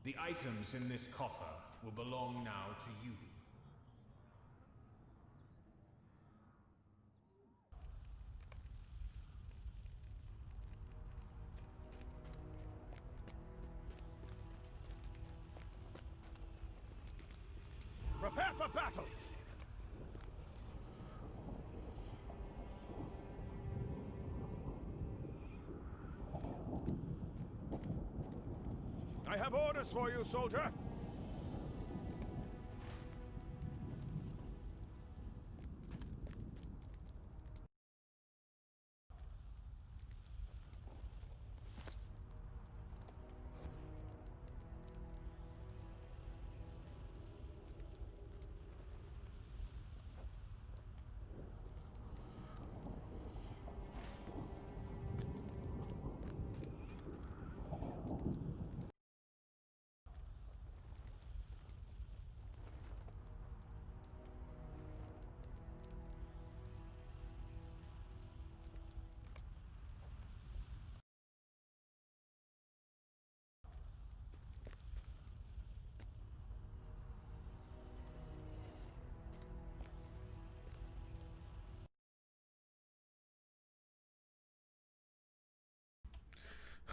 The items in this coffer will belong now to you. Prepare for battle! I have orders for you, soldier!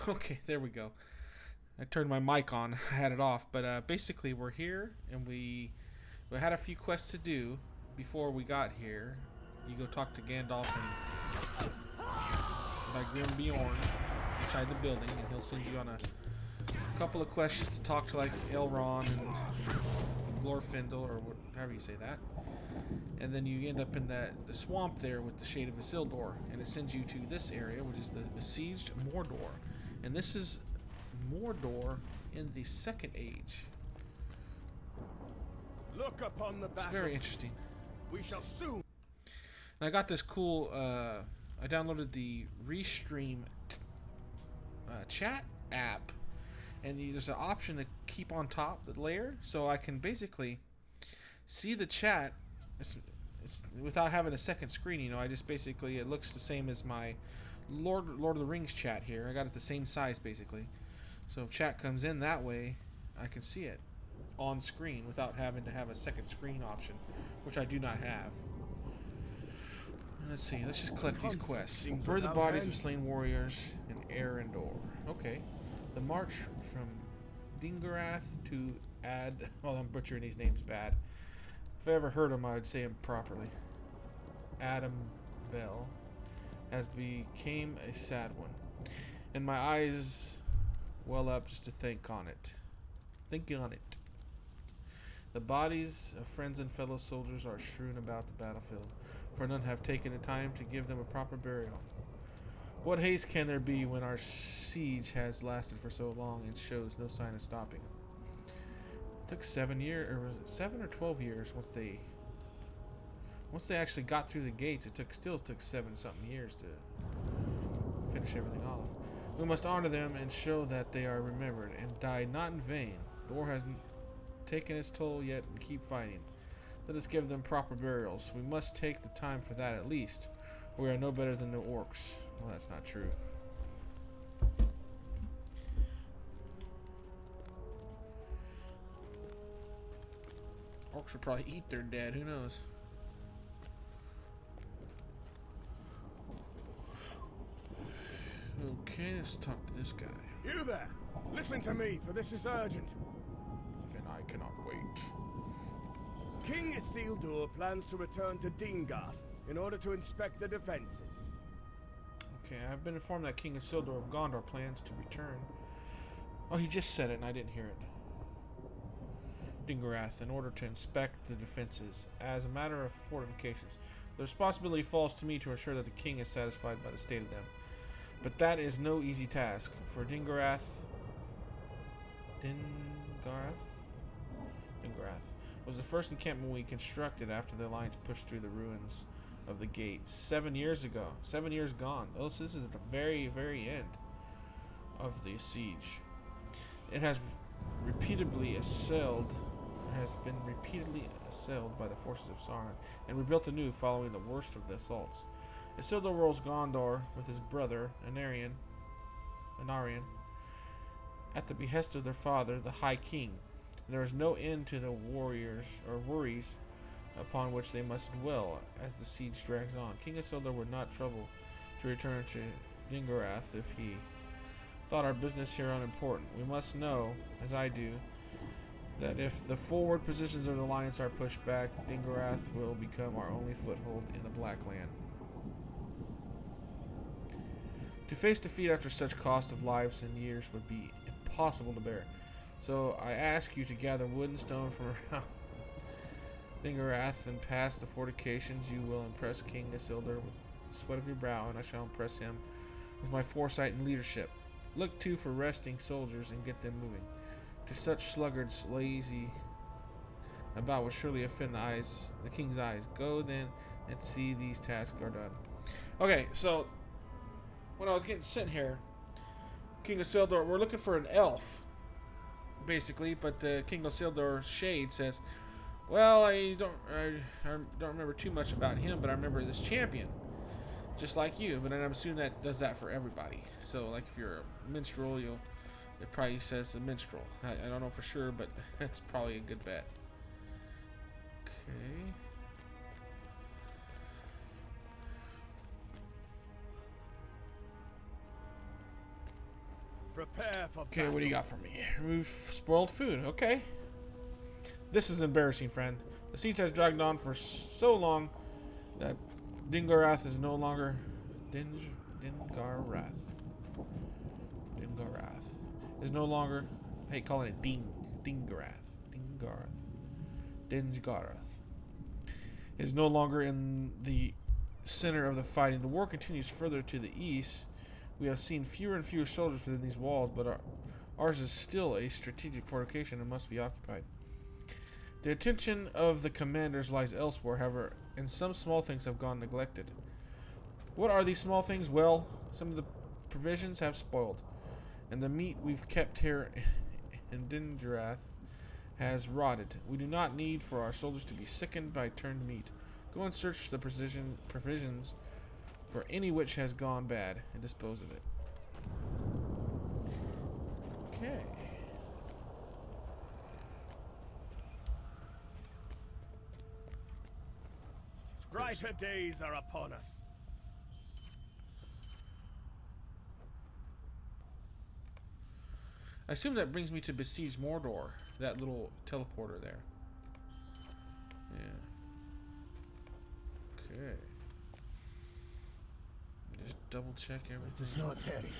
Okay, there we go. I turned my mic on. I had it off, but basically we're here and we had a few quests to do before we got here. You go talk to Gandalf and by Grim Bjorn inside the building, and he'll send you on a couple of questions to talk to like Elrond and Glorfindel or however you say that. And then you end up in the swamp there with the Shade of Isildur, and it sends you to this area, which is the besieged Mordor. And this is Mordor in the Second Age. Look upon the battle. It's very interesting. We shall soon. And I got this cool. I downloaded the Restream chat app, and there's an option to keep on top the layer, so I can basically see the chat. It's without having a second screen. You know, I just basically it looks the same as my Lord of the Rings chat here. I got it the same size basically. So if chat comes in that way, I can see it on screen without having to have a second screen option, which I do not have. Let's see. Let's just collect these quests. Bury the bodies of slain warriors in Arendor. Okay. The march from Dingarath to Ad. Oh, I'm butchering these names bad. If I ever heard them, I would say them properly. Adam Bell has became a sad one, and my eyes well up just to think on it. Thinking on it. The bodies of friends and fellow soldiers are strewn about the battlefield, for none have taken the time to give them a proper burial. What haste can there be when our siege has lasted for so long and shows no sign of stopping? It took 7 years, or was it 7 or 12 years once they actually got through the gates. It still took 7-something years to finish everything off. We must honor them and show that they are remembered and died not in vain. The war has taken its toll yet and keep fighting. Let us give them proper burials. We must take the time for that at least. We are no better than the orcs. Well, that's not true. Orcs would probably eat their dead. Who knows? Okay, let's talk to this guy. You there! Listen to me, for this is urgent. And I cannot wait. King Isildur plans to return to Dingarth in order to inspect the defenses. Okay, I've been informed that King Isildur of Gondor plans to return. Oh, he just said it and I didn't hear it. Dingarath in order to inspect the defenses. As a matter of fortifications, the responsibility falls to me to ensure that the king is satisfied by the state of them. But that is no easy task, for Dingarath was the first encampment we constructed after the Alliance pushed through the ruins of the gates 7 years ago. 7 years gone. Oh, so this is at the very, very end of the siege. It has been repeatedly assailed by the forces of Sauron and rebuilt anew following the worst of the assaults. Isildur rules Gondor with his brother Anarion, at the behest of their father, the High King. And there is no end to the warriors or worries upon which they must dwell as the siege drags on. King Isildur would not trouble to return to Dingarath if he thought our business here unimportant. We must know, as I do, that if the forward positions of the alliance are pushed back, Dingarath will become our only foothold in the Black Land. To face defeat after such cost of lives and years would be impossible to bear. So I ask you to gather wood and stone from around Dingarath and past the fortifications. You will impress King Isildur with the sweat of your brow, and I shall impress him with my foresight and leadership. Look too for resting soldiers and get them moving. To such sluggards lazy about will surely offend the king's eyes. Go then and see these tasks are done. Okay, so when I was getting sent here, King Isildur, we're looking for an elf, basically, but the King Isildur's shade says, well, I don't remember too much about him, but I remember this champion, just like you. But then I'm assuming that does that for everybody. So, like, if you're a minstrel, it probably says a minstrel. I don't know for sure, but that's probably a good bet. Okay. Prepare for Okay, what do you got for me? Remove spoiled food. Okay. This is embarrassing, friend. The siege has dragged on for so long that Dingarath is no longer Dingarath is no longer. I hate calling it Dingarath is no longer in the center of the fighting. The war continues further to the east. We have seen fewer and fewer soldiers within these walls, but ours is still a strategic fortification and must be occupied. The attention of the commanders lies elsewhere, however, and some small things have gone neglected. What are these small things? Well, some of the provisions have spoiled, and the meat we've kept here in Dingarath has rotted. We do not need for our soldiers to be sickened by turned meat. Go and search the provisions for any which has gone bad and dispose of it. Okay. Brighter days are upon us. I assume that brings me to besiege Mordor, that little teleporter there. Yeah. Okay. Just double check everything. It is not Terry.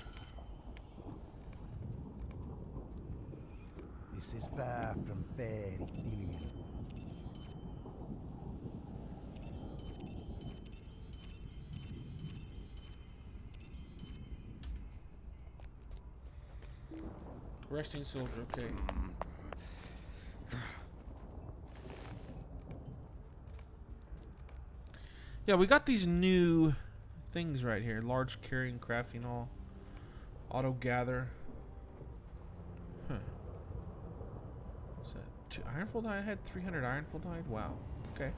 This is far from fairy tale. Resting soldier, okay. Yeah, we got these new things right here. Large carrying, crafting, all. Auto gather. Huh. What's that? 2 ironfold hide? I had 300 ironfold hide? Wow. Okay.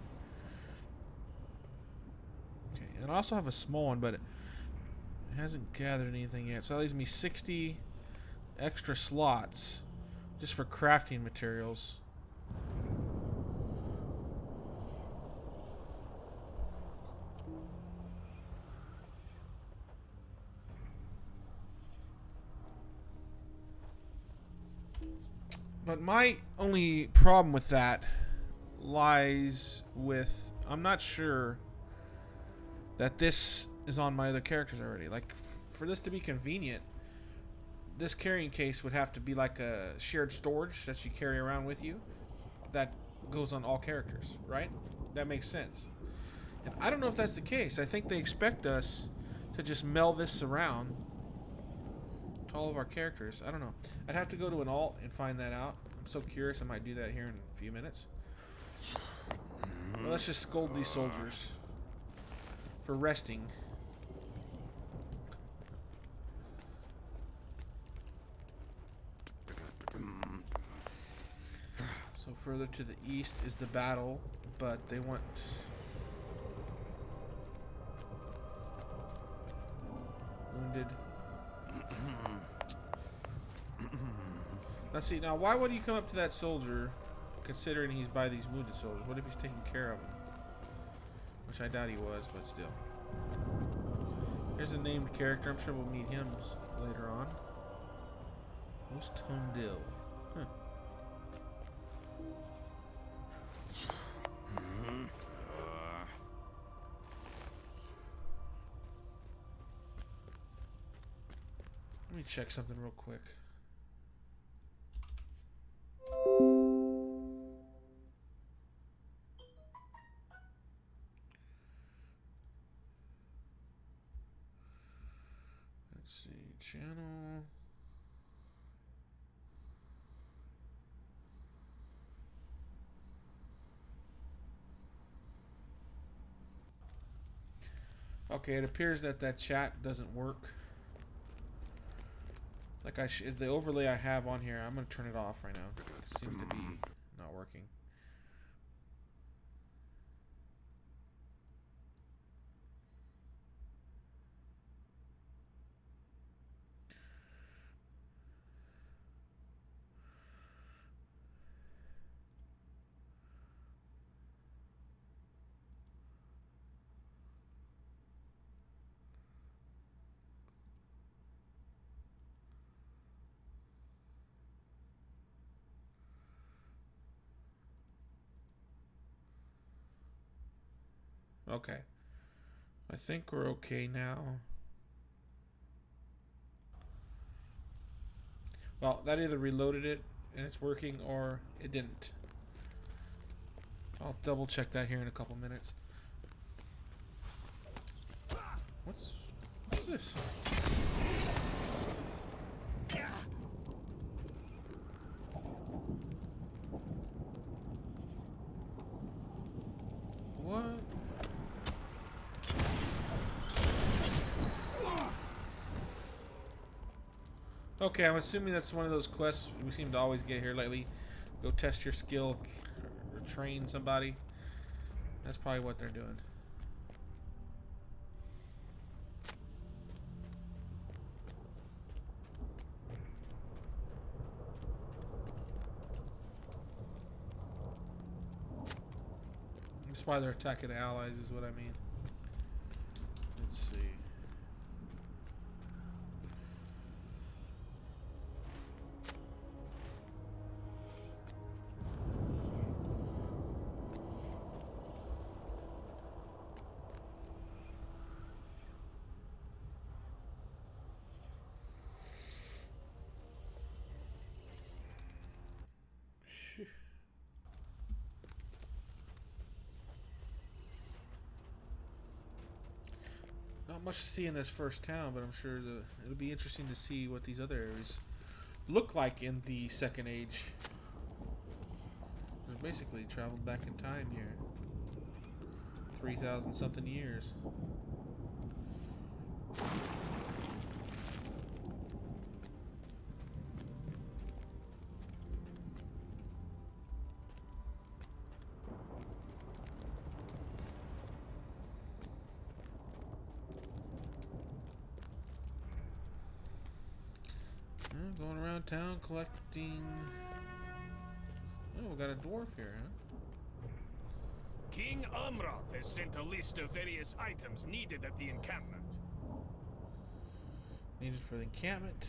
Okay, and I also have a small one, but it hasn't gathered anything yet. So that leaves me 60 extra slots just for crafting materials. But my only problem with that lies with, I'm not sure that this is on my other characters already. Like, for this to be convenient, this carrying case would have to be like a shared storage that you carry around with you. That goes on all characters, right? That makes sense. And I don't know if that's the case. I think they expect us to just meld this around to all of our characters. I don't know. I'd have to go to an alt and find that out. I'm so curious. I might do that here in a few minutes. Well, let's just scold these soldiers for resting. So further to the east is the battle, but they want wounded. Let's see. Now, why would he come up to that soldier, considering he's by these wounded soldiers? What if he's taking care of them? Which I doubt he was, but still. Here's a named character. I'm sure we'll meet him later on. Host Tondil. Huh. Let me check something real quick. Let's see, channel. Okay, it appears that that chat doesn't work. Like the overlay I have on here, I'm gonna turn it off right now. It seems to be not working. Okay. I think we're okay now. Well, that either reloaded it and it's working or it didn't. I'll double check that here in a couple minutes. What's this? What? Okay, I'm assuming that's one of those quests we seem to always get here lately. Go test your skill or train somebody. That's probably what they're doing. That's why they're attacking the allies is what I mean. Let's see. Not much to see in this first town, but I'm sure it'll be interesting to see what these other areas look like in the Second Age. We've basically traveled back in time here. 3,000 something years. Going around town collecting. Oh, we got a dwarf here, huh? King Amroth has sent a list of various items needed at the encampment. Needed for the encampment.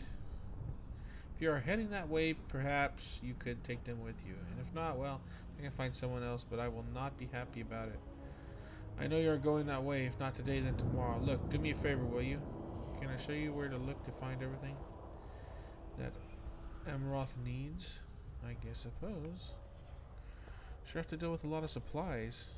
If you are heading that way, perhaps you could take them with you. And if not, well, I can find someone else, but I will not be happy about it. I know you are going that way. If not today, then tomorrow. Look, do me a favor, will you? Can I show you where to look to find everything that Amroth needs? I suppose. Sure have to deal with a lot of supplies.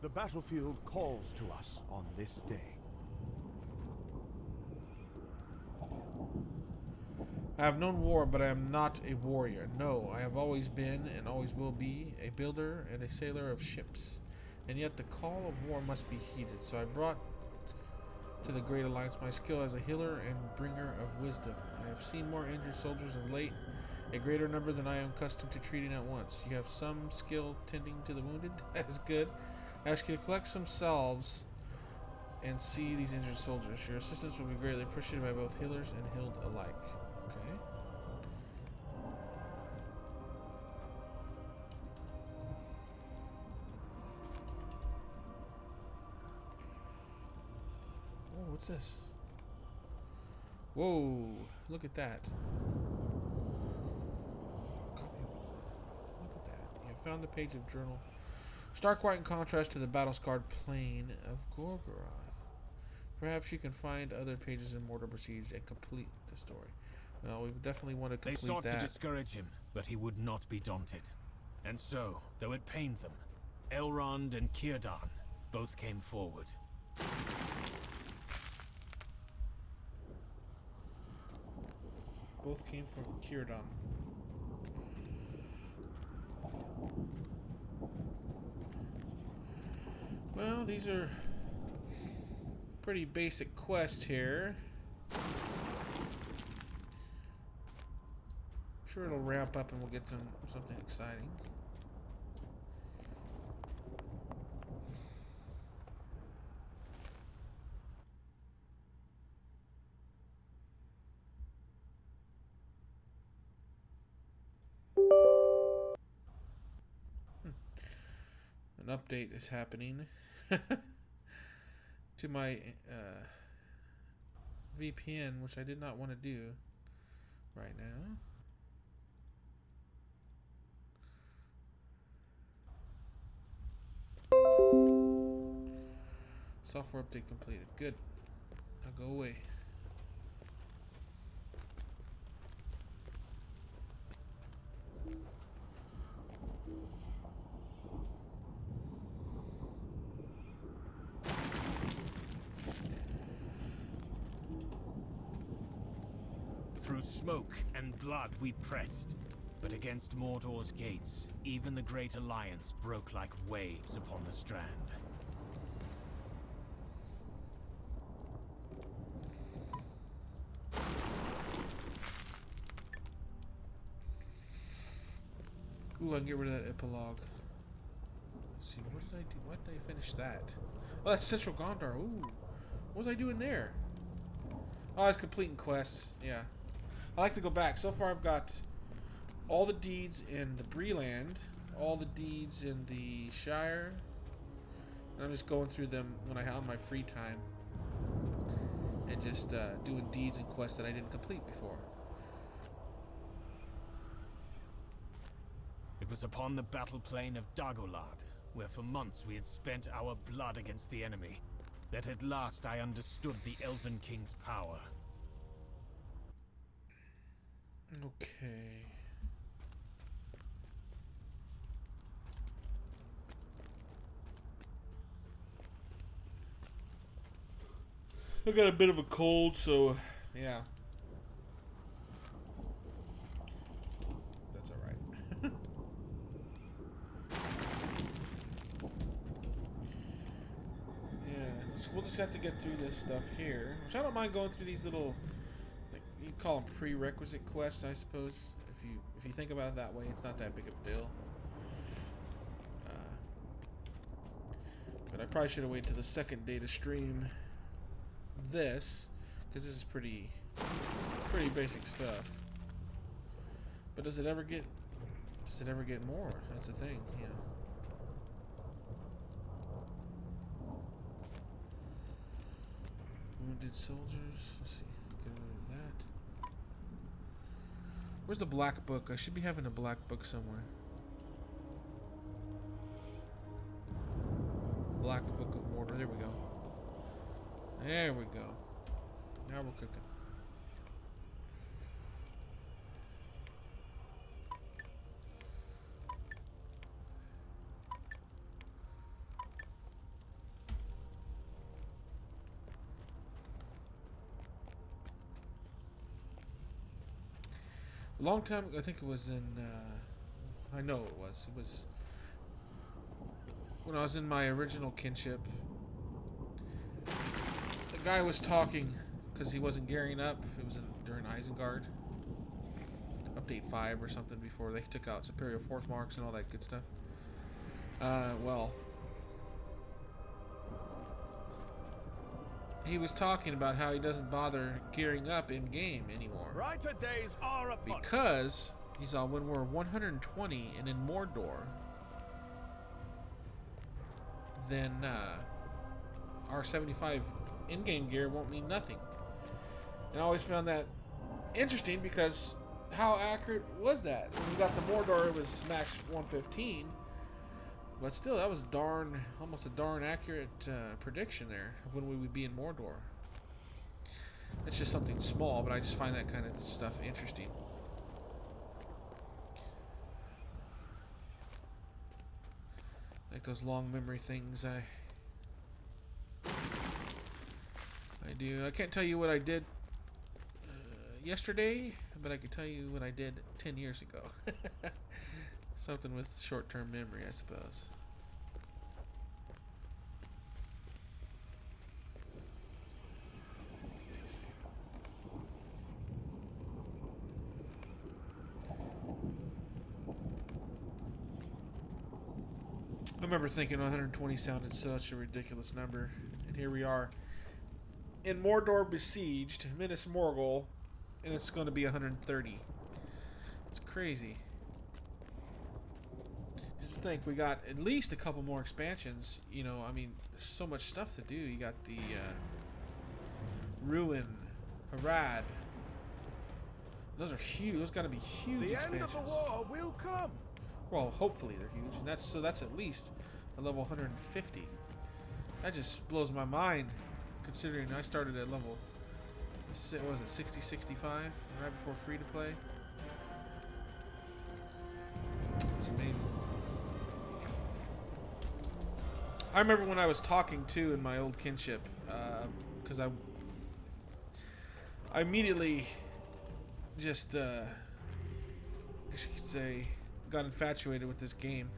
The battlefield calls to us on this day. I have known war, but I am not a warrior. No, I have always been, and always will be, a builder and a sailor of ships. And yet the call of war must be heeded, so I brought to the Great Alliance my skill as a healer and bringer of wisdom. I have seen more injured soldiers of late, A greater number than I am accustomed to treating at once. You have some skill tending to the wounded. That is good. Ask you to collect some salves and see these injured soldiers. Your assistance will be greatly appreciated by both healers and healed alike. Okay. Oh, what's this? Whoa, look at that. Copy. Look at that. You have found the page of journal. Stark white in contrast to the battle-scarred plain of Gorgoroth. Perhaps you can find other pages in Mortar Siege and complete the story. Well, we definitely want to complete that. They sought to discourage him, but he would not be daunted. And so, though it pained them, Elrond and Círdan both came forward. Both came from Círdan. Well, these are pretty basic quests here. I'm sure it'll ramp up and we'll get something exciting. An update is happening to my VPN, which I did not want to do right now. Software update completed. Good. Now go away. Through smoke and blood we pressed, but against Mordor's gates, even the Great Alliance broke like waves upon the strand. Ooh, I can get rid of that epilogue. Let's see, what did I do? Why did I finish that? Oh, that's Central Gondor. Ooh. What was I doing there? Oh, I was completing quests. Yeah. I like to go back. So far, I've got all the deeds in the Breland, all the deeds in the Shire, and I'm just going through them when I have my free time, and just doing deeds and quests that I didn't complete before. It was upon the battle plain of Dagorlad, where for months we had spent our blood against the enemy, that at last I understood the Elven King's power. Okay. I got a bit of a cold, so yeah. That's alright. Yeah, we'll just have to get through this stuff here. Which I don't mind going through these little, like, you call them prerequisite quests, I suppose. If you think about it that way, it's not that big of a deal. But I probably should have waited till the second day to stream this, because this is pretty basic stuff. But does it ever get more? That's the thing, yeah. Wounded soldiers. Let's see. Get rid of that. Where's the black book? I should be having a black book somewhere. Black Book of Mordor. There we go. There we go. Now we're cooking. A long time ago, I think it was in, I know it was when I was in my original kinship. The guy was talking, because he wasn't gearing up, it was during Isengard, update 5 or something before they took out superior force marks and all that good stuff. Well, he was talking about how he doesn't bother gearing up in game anymore. Brighter days are upon us. Because he's all, when we're 120 and in Mordor, then our 75 in-game gear won't mean nothing. And I always found that interesting because how accurate was that? When we got to Mordor, it was max 115, but still, that was almost a darn accurate prediction there of when we would be in Mordor. It's just something small, but I just find that kind of stuff interesting. Like those long memory things I do. I can't tell you what I did yesterday, but I can tell you what I did 10 years ago. Something with short-term memory, I suppose. I remember thinking 120 sounded such a ridiculous number, and here we are in Mordor besieged, Minas Morgul, and it's going to be 130. It's crazy. Just think, we got at least a couple more expansions. You know, I mean, there's so much stuff to do. You got the Ruin, Harad. Those are huge. Those got to be huge expansions. The end of the war will come. Well, hopefully they're huge, and that's at least a level 150. That just blows my mind, considering I started at level, what was it, 60, 65, right before free to play. It's amazing. I remember when I was talking to in my old kinship, because I immediately just, I guess you could say, got infatuated with this game.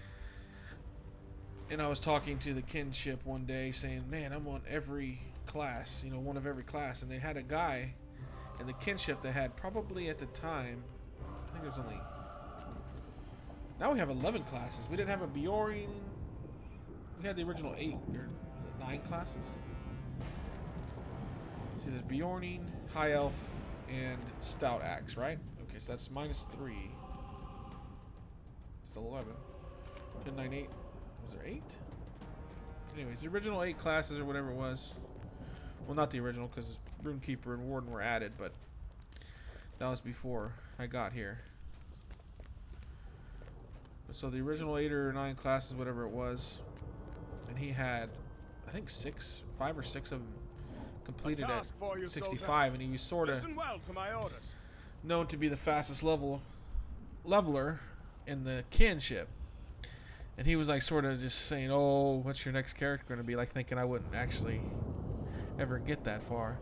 And I was talking to the kinship one day saying, man, I'm on every class, you know, one of every class. And they had a guy in the kinship that had probably at the time, I think it was only, now we have 11 classes. We didn't have a Bjorn. We had the original 8, or was it 9 classes? See, there's Bjorning, High Elf, and Stout Axe, right? Okay, so that's -3. Still 11. 10, 9, 8. Was there 8? Anyways, the original 8 classes or whatever it was. Well, not the original, because Runekeeper and Warden were added, but that was before I got here. But so the original 8 or 9 classes, whatever it was, and he had, I think 5 or 6 of them completed at 65, and he was sort of known to be the fastest leveler in the kinship. And he was like sort of just saying, oh, what's your next character going to be? Like thinking I wouldn't actually ever get that far.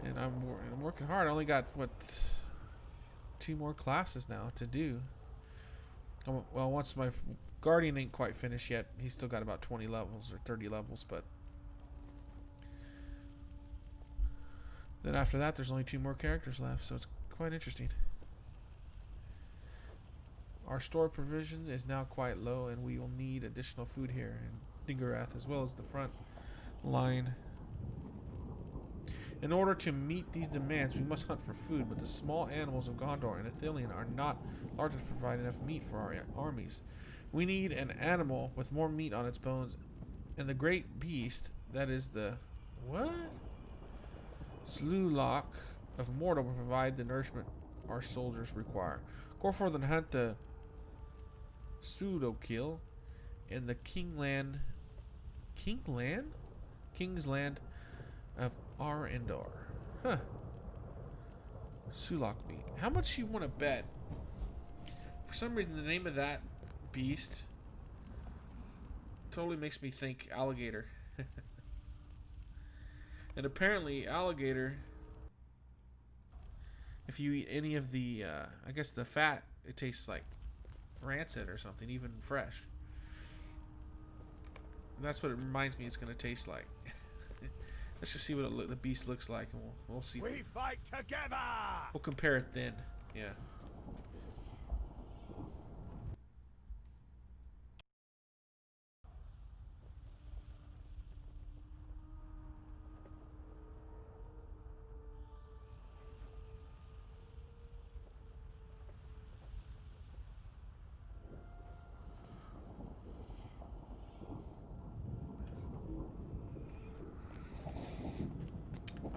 And I'm working hard. I only got, 2 more classes now to do. Well, once my Guardian ain't quite finished yet. He's still got about 20 levels or 30 levels. But then after that, there's only 2 more characters left. So it's quite interesting. Our store provisions is now quite low, and we will need additional food here in Dingarath as well as the front line. In order to meet these demands, we must hunt for food, but the small animals of Gondor and Ithilien are not large enough to provide enough meat for our armies. We need an animal with more meat on its bones, and the great beast, that is the Slulok of Mordor, will provide the nourishment our soldiers require. Go forth and hunt the Pseudo-kill in the Kingsland of Arendor. Huh. Sulok meat. How much you want to bet? For some reason, the name of that beast totally makes me think alligator. And apparently, alligator, if you eat any of the, I guess the fat, it tastes like rancid or something, even fresh. And that's what it reminds me it's going to taste like. Let's just see what the beast looks like, and we'll see. We fight together. We'll compare it then. Yeah.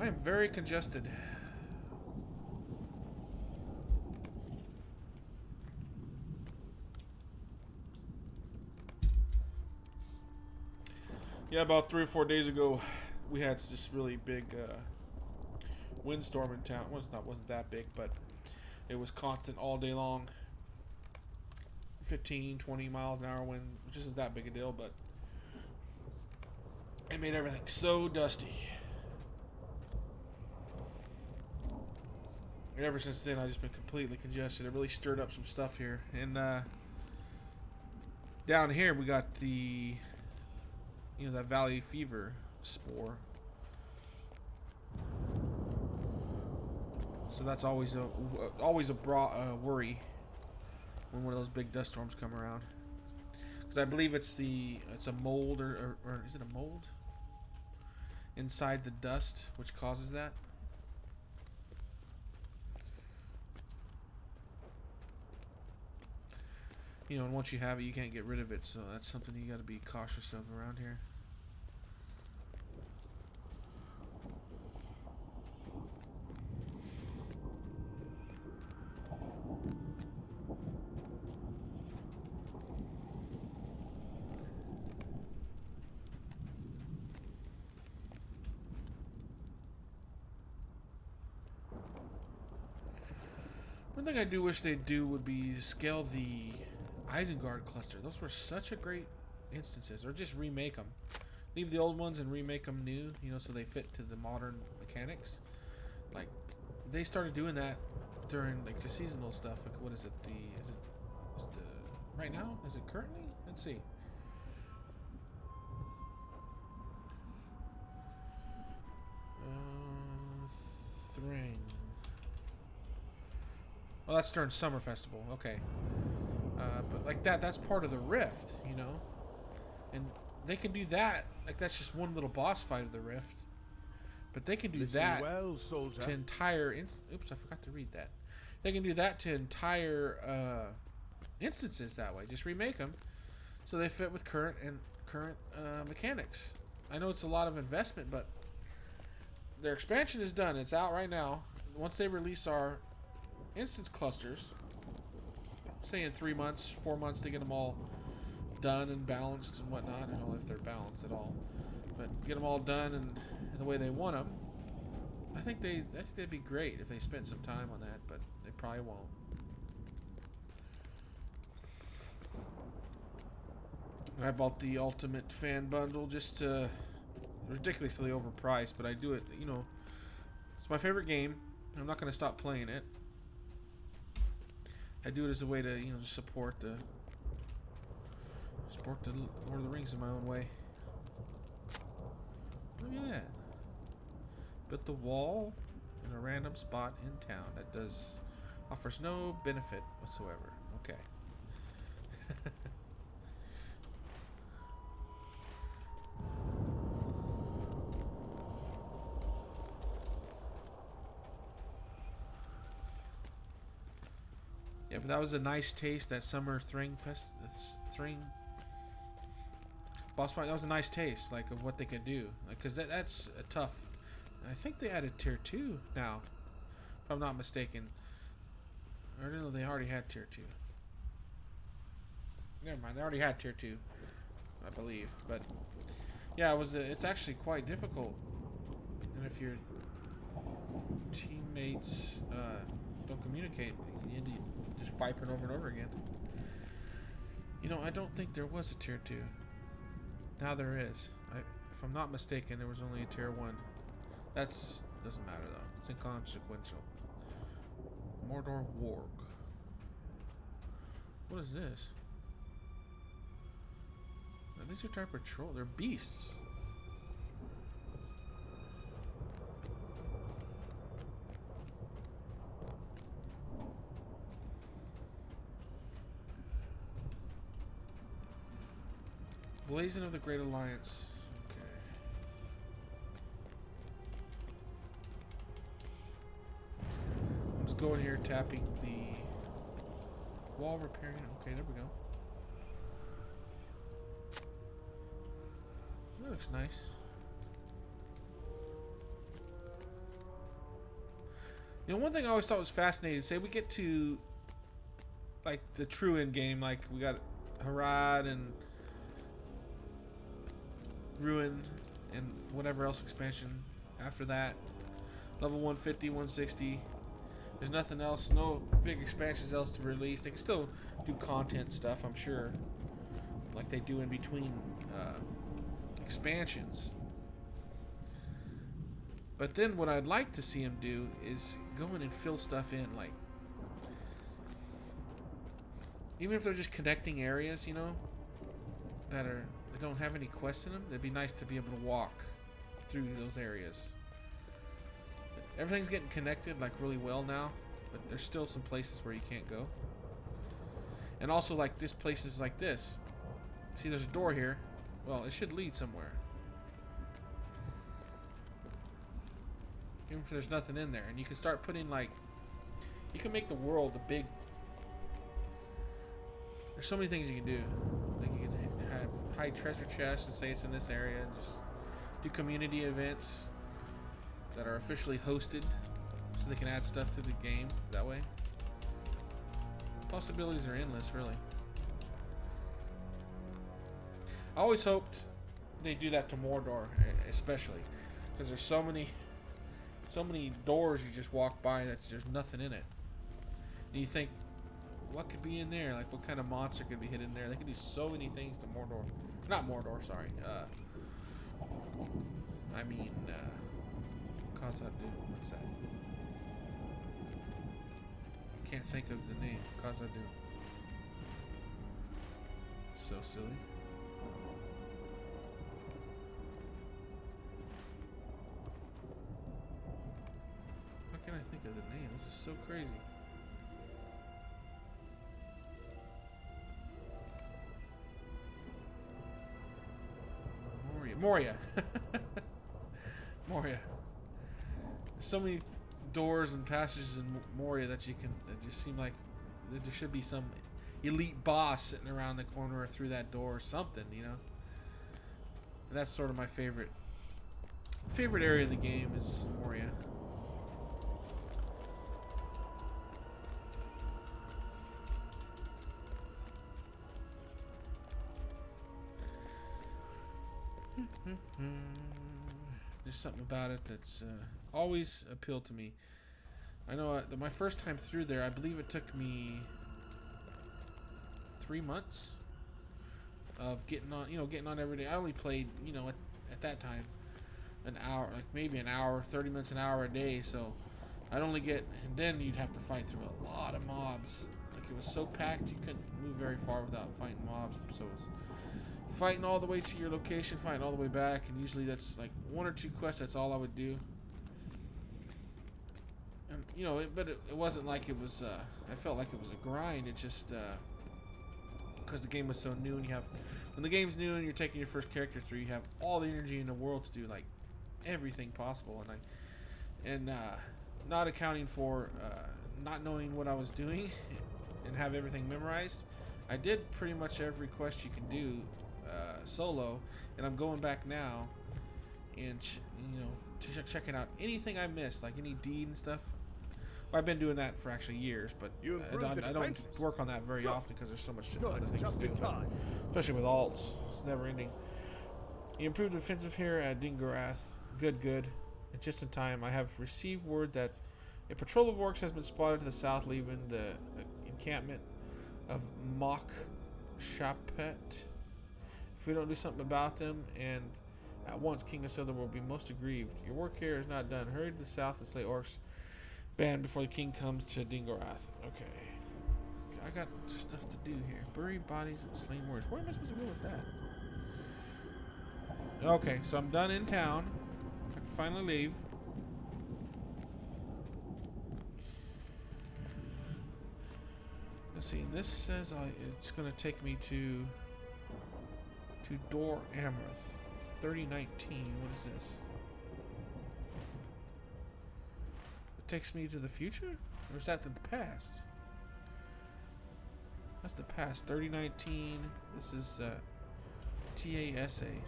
I am very congested. Yeah, about 3 or 4 days ago, we had this really big windstorm in town. Wasn't that big, but it was constant all day long. 15, 20 miles an hour wind, which isn't that big a deal, but it made everything so dusty. And ever since then, I've just been completely congested. It really stirred up some stuff here. And down here, we got the, that valley fever spore. So that's always a worry when one of those big dust storms come around. Because I believe it's a mold or is it a mold inside the dust which causes that? And once you have it, you can't get rid of it. So that's something you got to be cautious of around here. One thing I do wish they'd do would be scale the Isengard cluster. Those were such a great instances. Or just remake them. Leave the old ones and remake them new, so they fit to the modern mechanics. Like, they started doing that during, like, the seasonal stuff. Like, what is it? Right now? Is it currently? Let's see. Thring. Oh, that's during Summer Festival. Okay. But like that's part of the Rift, and they can do that. Like that's just one little boss fight of the Rift, but they can do that to entire. Oops, I forgot to read that. They can do that to entire instances that way. Just remake them so they fit with current mechanics. I know it's a lot of investment, but their expansion is done. It's out right now. Once they release our instance clusters, say in 3 months, 4 months, they get them all done and balanced and whatnot. I don't know if they're balanced at all, but get them all done and the way they want them. I think they'd be great if they spent some time on that, but they probably won't. I bought the Ultimate Fan Bundle just ridiculously overpriced, but I do it. It's my favorite game. I'm not going to stop playing it. I do it as a way to, just support the Lord of the Rings in my own way. Look at that. Built the wall in a random spot in town that offers no benefit whatsoever. Okay. Yeah, but that was a nice taste. That summer Thring boss fight. That was a nice taste, like of what they could do. Because that's a tough. I think they added tier 2 now, if I'm not mistaken. I don't know. They already had tier 2. Never mind. They already had tier 2, I believe. But yeah, it's actually quite difficult. And if your teammates don't communicate, you end up just wiping over and over again. I don't think there was a tier 2. Now there is. If I'm not mistaken, there was only a tier 1. Doesn't matter though. It's inconsequential. Mordor Warg. What is this? Now, these are type of troll. They're beasts. Blazon of the Great Alliance. Okay. I'm just going here, tapping the wall, repairing it. Okay, there we go. That looks nice. You know, one thing I always thought was fascinating. Say we get to like the true end game, like we got Harad and Ruin and whatever else expansion after that. Level 150, 160. There's nothing else, no big expansions else to release. They can still do content stuff, I'm sure, like they do in between expansions. But then what I'd like to see them do is go in and fill stuff in, like even if they're just connecting areas, you know, that don't have any quests in them. It'd be nice to be able to walk through those areas. Everything's getting connected like really well now, but there's still some places where you can't go. And also like this places like this. See, there's a door here. Well, it should lead somewhere. Even if there's nothing in there. And you can start putting like, you can make the world a big, there's so many things you can do. Like you can have hide treasure chests and say it's in this area, and just do community events that are officially hosted so they can add stuff to the game that way. Possibilities are endless, really. I always hoped they do that to Mordor, especially because there's so many doors you just walk by that's there's nothing in it, and you think, what could be in there? Like, what kind of monster could be hidden there? They could do so many things to Mordor. Not Mordor, sorry. I mean, Khazad-dûm. What's that? I can't think of the name. Khazad-dûm. So silly. How can I think of the name? This is so crazy. Moria. Moria. There's so many doors and passages in Moria that just seem like there should be some elite boss sitting around the corner or through that door or something, you know? And that's sort of my favorite area of the game is Moria. There's something about it that's always appealed to me. I know my first time through there, I believe it took me 3 months of getting on every day. I only played, at that time, an hour, like maybe an hour, 30 minutes, an hour a day. So I'd only and then you'd have to fight through a lot of mobs. Like it was so packed, you couldn't move very far without fighting mobs. So it was fighting all the way to your location, fighting all the way back, and usually that's like 1 or 2 quests. That's all I would do. And but it wasn't like it was. I felt like it was a grind. It just because the game was so new, and when the game's new and you're taking your first character through, you have all the energy in the world to do like everything possible, and not accounting for not knowing what I was doing and have everything memorized. I did pretty much every quest you can do solo, and I'm going back now and checking out anything I missed, like any deed and stuff. Well, I've been doing that for actually years, but I don't work on that very often because there's so much other things to do, especially with alts. It's never ending. You improved the defensive here at Dingarath. Good. And just in time, I have received word that a patrol of orcs has been spotted to the south, leaving the encampment of Mock Shapet. If we don't do something about them, and at once King Isildur will be most aggrieved. Your work here is not done. Hurry to the south and slay orcs banned before the king comes to Dingarath. Okay. I got stuff to do here. Bury bodies of slain warriors. Where am I supposed to go with that? Okay, so I'm done in town. I can finally leave. Let's see. This says it's going to take me to Dor Amrith 3019. What is this? It takes me to the future? Or is that the past? That's the past. 3019. This is TASA. T.A. S.A.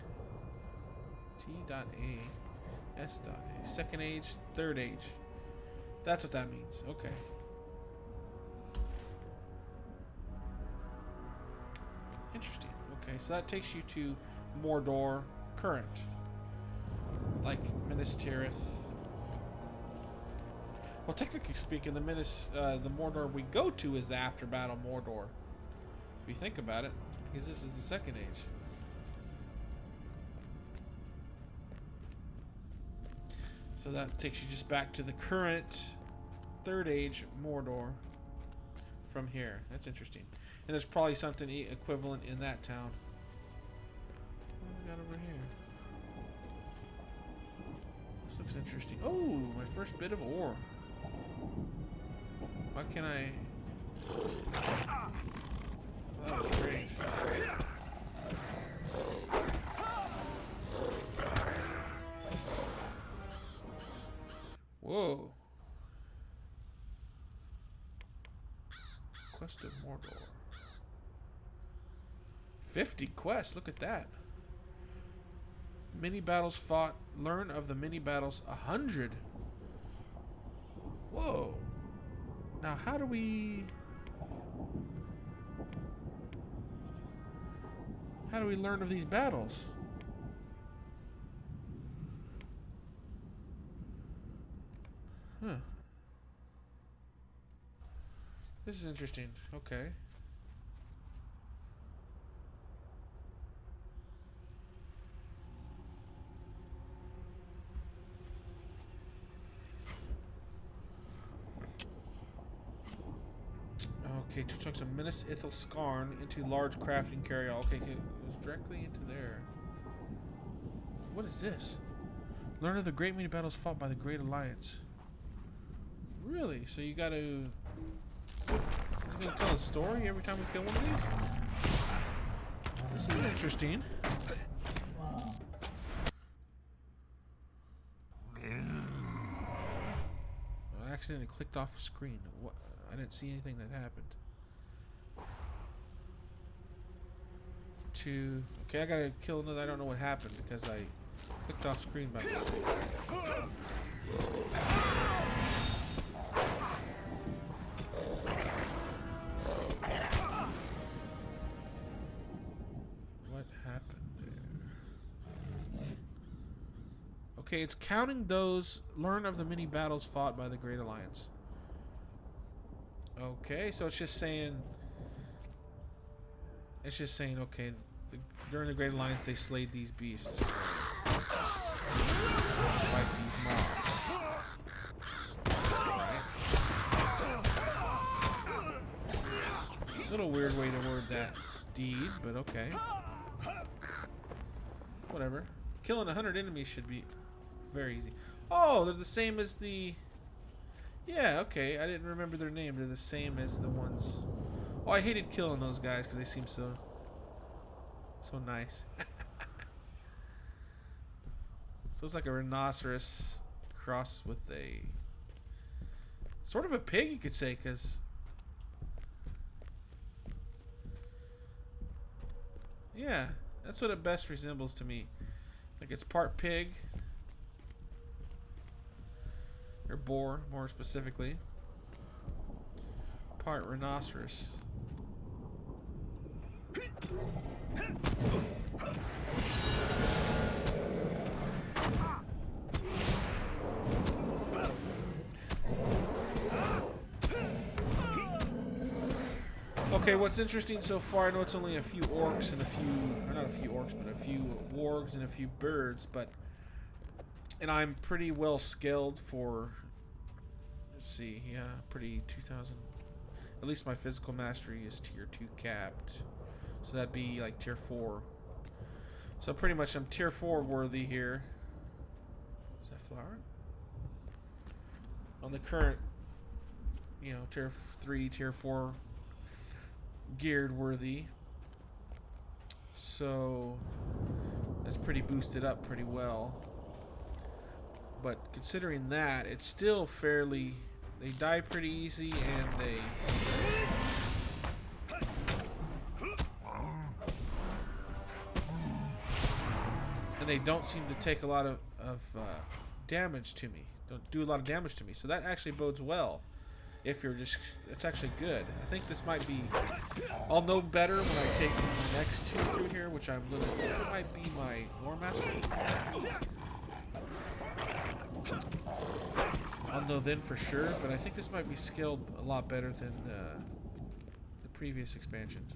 Second age, third age. That's what that means. Okay. Interesting. Okay, so that takes you to Mordor current. Like Minas Tirith. Well, technically speaking, the Mordor we go to is the after battle Mordor. If you think about it, because this is the Second Age. So that takes you just back to the current Third Age Mordor from here. That's interesting. And there's probably something equivalent in that town. What do we got over here? This looks interesting. Oh, my first bit of ore. Why can't I... That was strange. Whoa. Quest of Mordor. 50 quests, look at that. Mini battles fought. Learn of the mini battles 100. Whoa. Now how do we learn of these battles? Huh. This is interesting. Okay. Okay, 2 chunks of Minas Ithil Skarn into large crafting carryall. Okay, it goes directly into there. What is this? Learn of the great many battles fought by the Great Alliance. Really? So you gotta... Is it gonna tell a story every time we kill one of these? This is interesting. I accidentally clicked off the screen. What? I didn't see anything that happened. Okay, I gotta kill another. I don't know what happened because I clicked off screen by mistake. What happened there? Okay, it's counting those. Learn of the many battles fought by the Great Alliance. Okay, so it's just saying, okay, during the Great Alliance they slayed these beasts. Fight these mobs. Right. Little weird way to word that deed, but okay. Whatever. Killing 100 enemies should be very easy. Oh, they're the same as the... Yeah, okay. I didn't remember their name. They're the same as the ones... Oh, I hated killing those guys because they seem so nice. So it's like a rhinoceros crossed with a... Sort of a pig, you could say, because... Yeah, that's what it best resembles to me. Like it's part pig... Or boar, more specifically. Part rhinoceros. Okay, what's interesting so far, I know it's only a few orcs and a few, or not a few orcs, but a few wargs and a few birds, but... And I'm pretty well skilled for, let's see, yeah, pretty 2000. At least my physical mastery is tier 2 capped. So that'd be like tier 4. So pretty much I'm tier 4 worthy here. Is that flower? On the current, you know, tier 3, tier 4 geared worthy. So that's pretty boosted up pretty well. But considering that, it's still fairly... They die pretty easy, and they don't seem to take a lot of damage to me. don't do a lot of damage to me. So that actually bodes well. If you're just, it's actually good. I think this might be, I'll know better when I take the next 2 through here, which I'm gonna, it might be my Lore Master. I'll know then for sure, but I think this might be scaled a lot better than the previous expansions.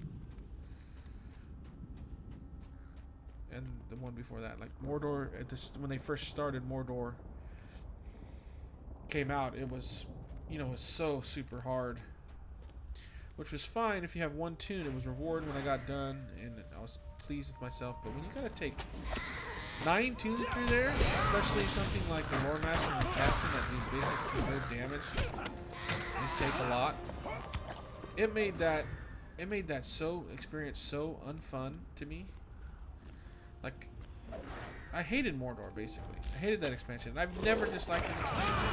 And the one before that. Like Mordor, at this, when they first started, Mordor came out, it was, you know, it was so super hard. Which was fine if you have one tune. It was rewarding when I got done, and I was pleased with myself. But when you gotta take 9 tunes through there, especially something like the Lore Master and the Captain that do basically no damage and take a lot, it made that so experience so unfun to me. Like, I hated Mordor basically. I hated that expansion. And I've never disliked an expansion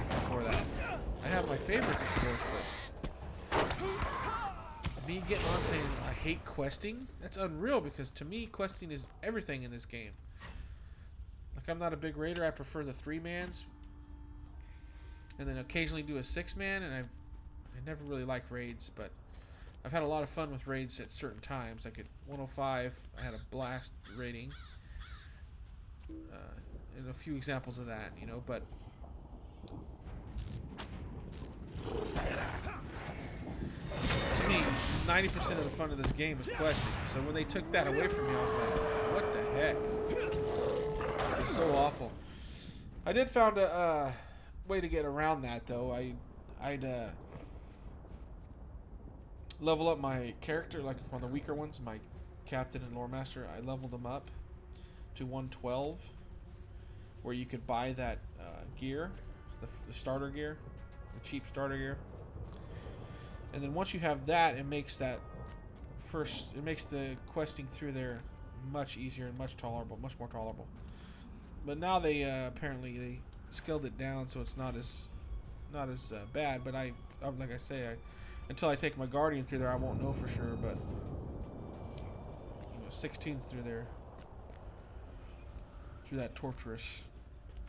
before that. I have my favorites, of course, but me getting on saying I hate questing, that's unreal, because to me questing is everything in this game. Like, I'm not a big raider. I prefer the 3-mans, and then occasionally do a 6-man, and I never really like raids, but I've had a lot of fun with raids at certain times. Like at 105, I had a blast raiding, and a few examples of that, you know, but to me, 90% of the fun of this game is questing. So when they took that away from me, I was like, what the heck? It's so awful. I did found a way to get around that, though. I'd level up my character, like on the weaker ones, my Captain and Lore Master. I leveled them up to 112, where you could buy that gear, the starter gear, the cheap starter gear. And then once you have that, it makes the questing through there much easier and much more tolerable. But now they apparently they scaled it down, so it's not as bad. But like I say, until I take my Guardian through there, I won't know for sure. But 16s through there, through that torturous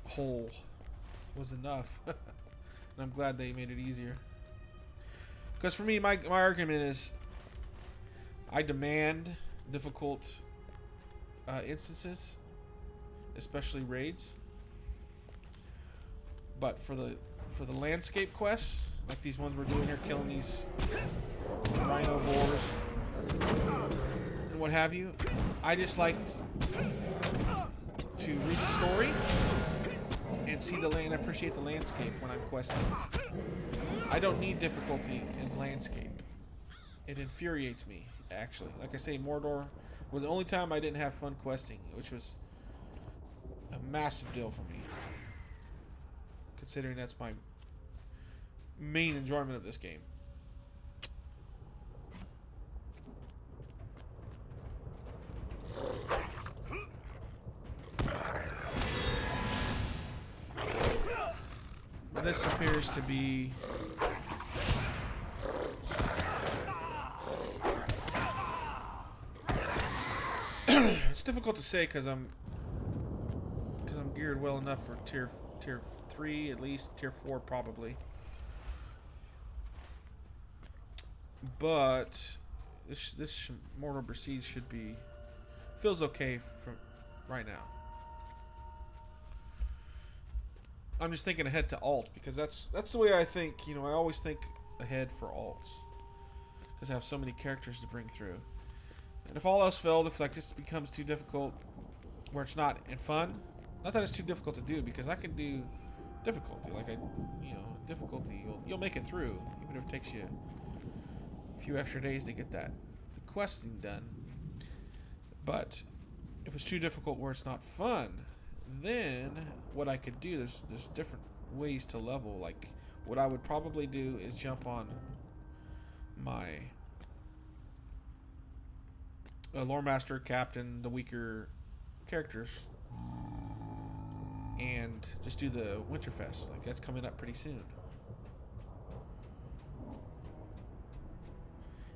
hole, was enough. And I'm glad they made it easier. Because for me, my argument is, I demand difficult instances, especially raids. But for the landscape quests, like these ones we're doing here, killing these rhino boars and what have you, I just like to read the story and see the land, appreciate the landscape when I'm questing. I don't need difficulty in landscape. It infuriates me, actually. Like I say, Mordor was the only time I didn't have fun questing, which was a massive deal for me, considering that's my main enjoyment of this game. But this appears to be it's difficult to say because I'm geared well enough for tier 3, at least tier 4 probably. But this Mordor Besieged should be, feels okay from right now. I'm just thinking ahead to alt, because that's the way I think. I always think ahead for alts, because I have so many characters to bring through. And if all else failed, if like this becomes too difficult, where it's not in fun, not that it's too difficult to do, because I can do difficulty. Like difficulty, you'll make it through, even if it takes you a few extra days to get the questing done. But if it's too difficult where it's not fun, then what I could do, there's different ways to level. Like what I would probably do is jump on my Lore Master, Captain, the weaker characters, and just do the Winterfest. Like that's coming up pretty soon.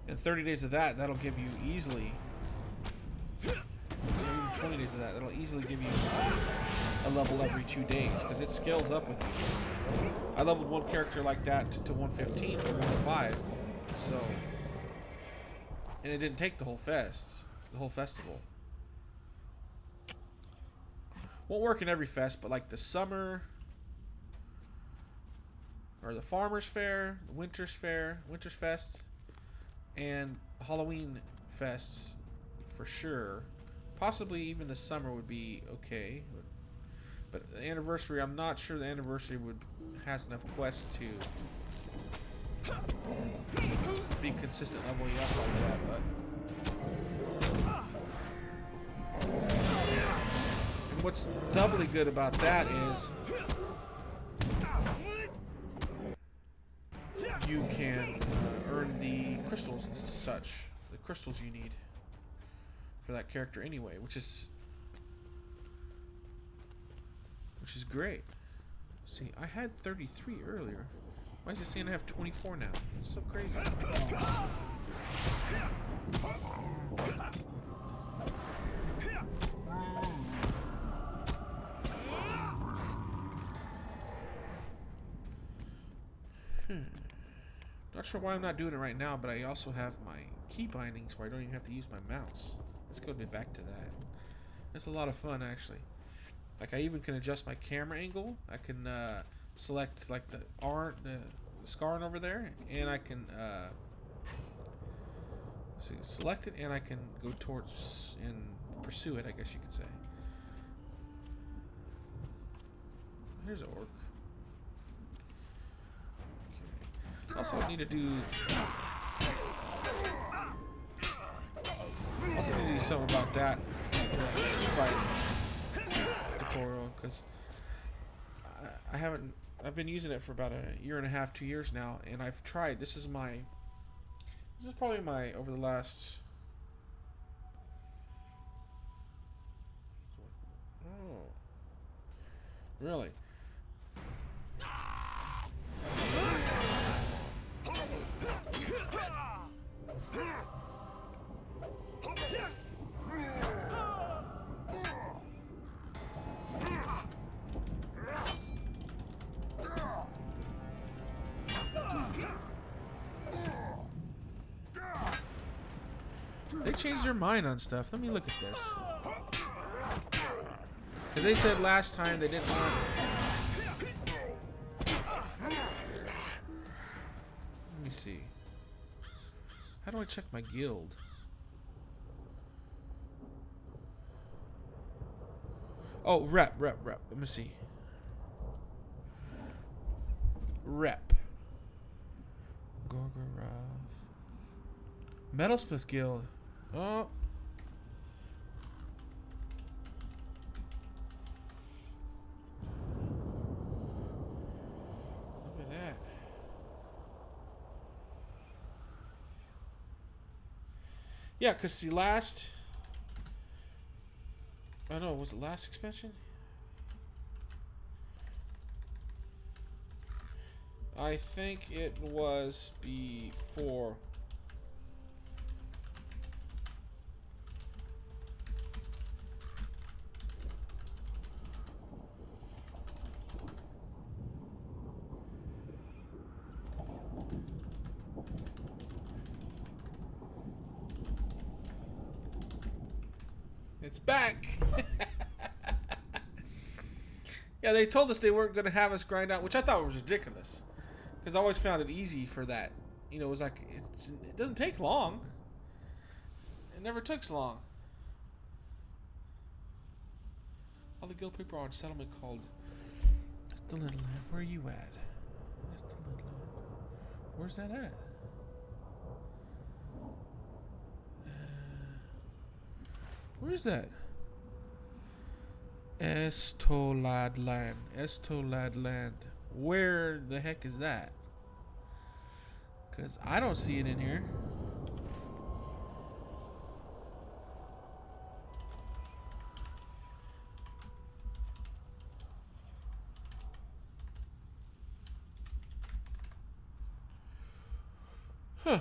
And 30 days of that'll give you easily, even 20 days of that. That'll easily give you a level every 2 days because it scales up with you. I leveled one character like that to 115 from 105, so, and it didn't take the whole festival. Won't work in every fest, but like the summer or the farmers fair, the winter's fest, and Halloween fests for sure. Possibly even the summer would be okay, but the anniversary, I'm not sure the anniversary has enough quests to be consistent leveling up like that. But and what's doubly good about that is you can earn the crystals and such, the crystals you need for that character anyway, which is great. See, I had 33 earlier. Why is it saying I have 24 now? It's so crazy. Not sure why I'm not doing it right now, but I also have my key bindings where I don't even have to use my mouse. Let's go back to that. It's a lot of fun, actually. Like, I even can adjust my camera angle. I can select like the scarring over there, and I can select it, and I can go towards and pursue it, I guess you could say. Here's an orc. Okay. Also, I need to do something about that tutorial, because I've been using it for about a year and a half, 2 years now, and I've tried. This is probably my over the last. Oh, really? They changed their mind on stuff. Let me look at this. Because they said last time they didn't want... Let me see. How do I check my guild? Oh, rep. Let me see. Rep. Gorgoroth. Metalsmith Guild. Oh. Look at that. Yeah, because the last... I don't know, was it last expansion? I think it was before... It's back. Yeah, they told us they weren't going to have us grind out, which I thought was ridiculous, because I always found it easy for that. You know, it was like it doesn't take long. It never took so long. All the guild people are on settlement called That's the Little Land. Where are you at? That's the Little Land. Where's that at? Where is that? Estolad Land. Where the heck is that? Because I don't see it in here. Huh.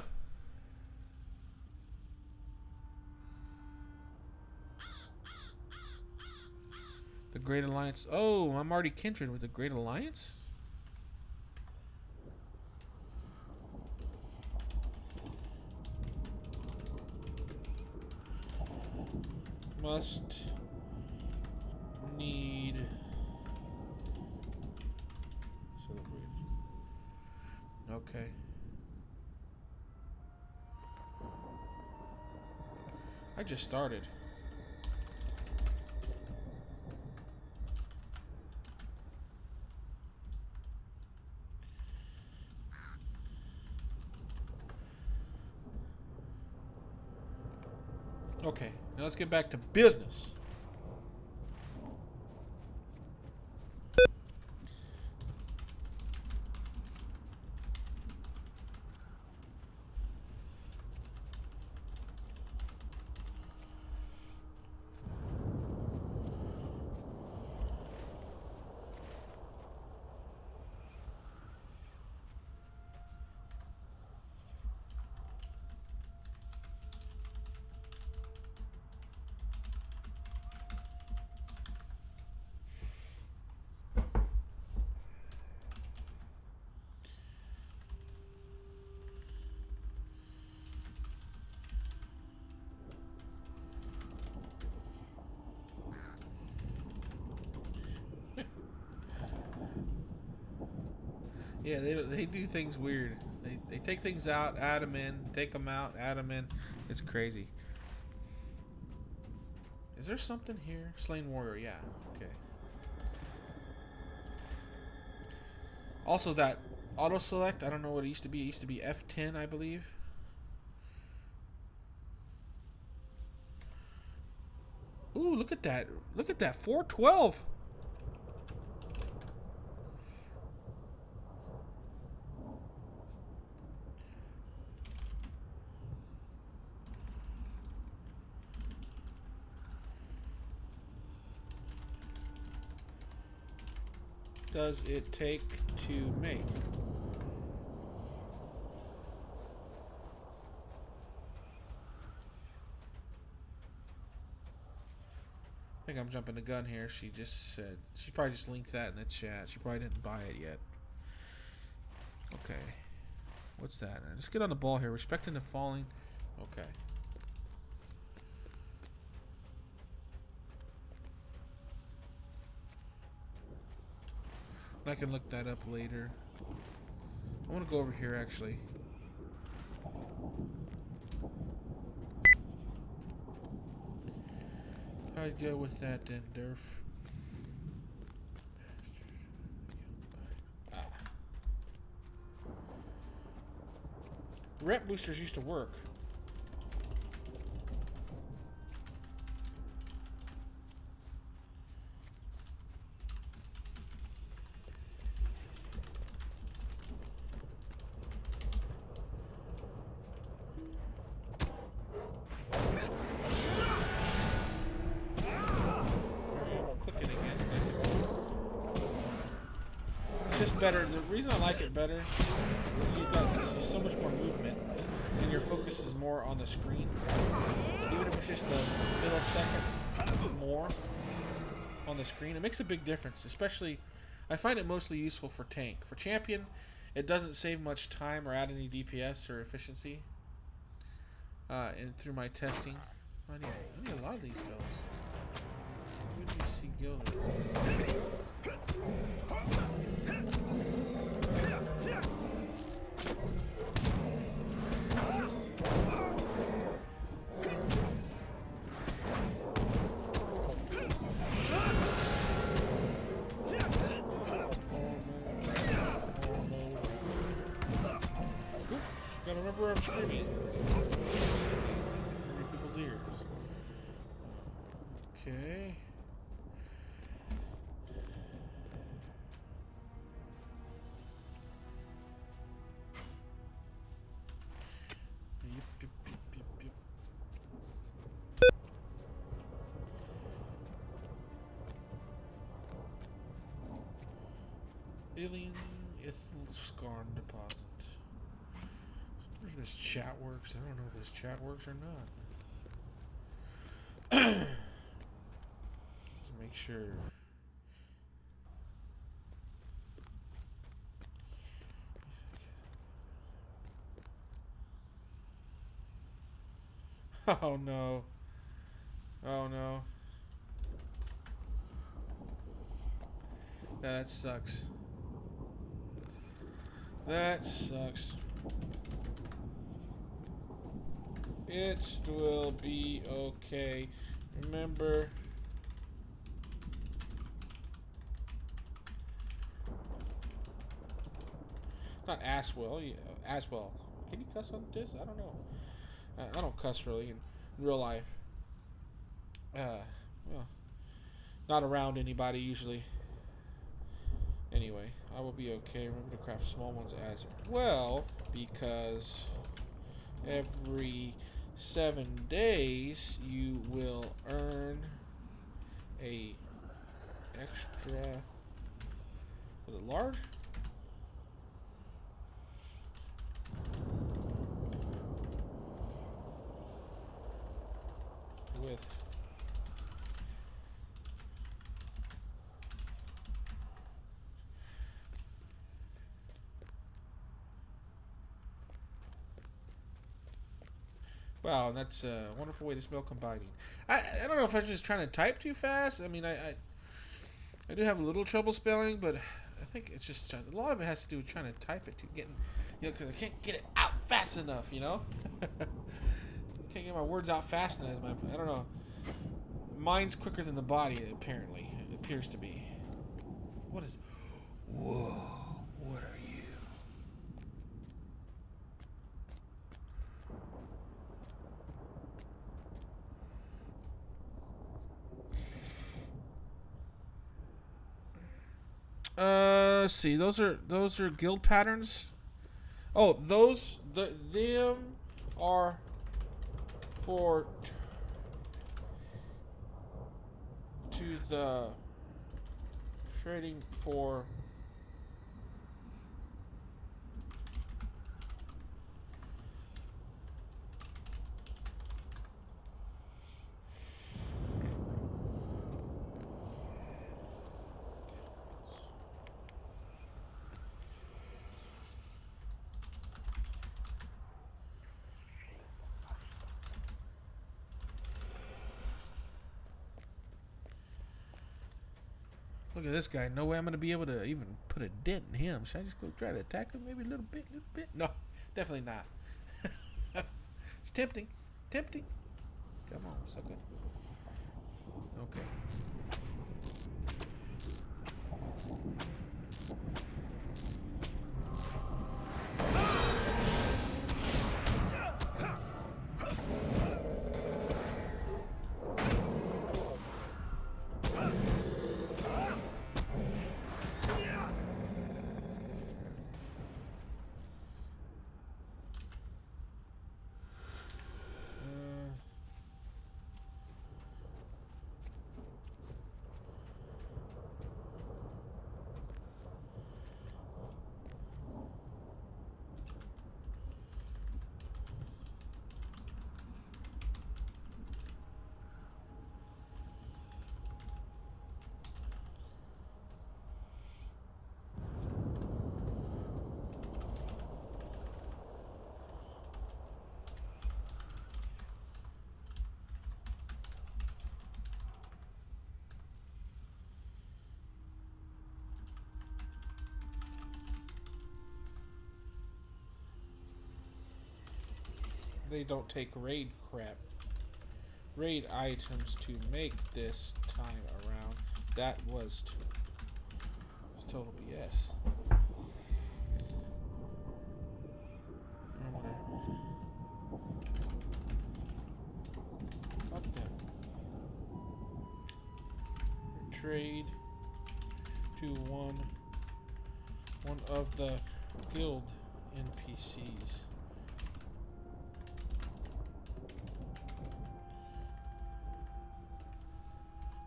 Great Alliance. Oh, I'm already kindred with the Great Alliance? Must need celebrated. Okay. I just started. Okay, now let's get back to business. Yeah, they do things weird. They take things out, add them in, take them out, add them in. It's crazy. Is there something here? Slain warrior, yeah. Okay. Also, that auto select, I don't know what it used to be. It used to be F10, I believe. Ooh, look at that. Look at that. 412. Does it take to make? I think I'm jumping the gun here. She just said, she probably just linked that in the chat. She probably didn't buy it yet. Okay. What's that? Let's get on the ball here. Respecting the falling. Okay. I can look that up later. I want to go over here actually. How do I deal with that then, Durf? Ah. Rep boosters used to work. Just better. The reason I like it better is you've got so much more movement, and your focus is more on the screen. Even if it's just a millisecond more on the screen, it makes a big difference. Especially, I find it mostly useful for tank. For champion, it doesn't save much time or add any DPS or efficiency. And through my testing, I need a lot of these fellas. Who do you see Gilder? Gotta remember where I'm screaming. In people's ears. Okay. Yep. Alien Ethel Scarn deposit. I wonder if this chat works. I don't know if this chat works or not. To make sure. Oh no. Oh no. That sucks. That sucks. It will be okay. Remember. Not Aswell. Yeah, Aswell. Can you cuss on this? I don't know. I don't cuss really in real life. Well, not around anybody usually. Anyway, I will be okay. Remember to craft small ones as well, because every 7 days you will earn a extra. Was it large? With wow, that's a wonderful way to spell combining. I don't know if I was just trying to type too fast. I mean, I do have a little trouble spelling, but I think it's just a lot of it has to do with trying to type it to getting, because I can't get it out fast enough, Can't get my words out fast enough. I don't know. Mine's quicker than the body, apparently. It appears to be. What is... Whoa. What are you? Let's see. Those are guild patterns. Oh, them are for to the trading for look at this guy. No way I'm going to be able to even put a dent in him. Should I just go try to attack him maybe a little bit? No, definitely not. It's tempting. Tempting. Come on, sucker. Okay. They don't take raid crap. Raid items to make this time around. That was total BS. Got them. Trade to one of the guild NPCs.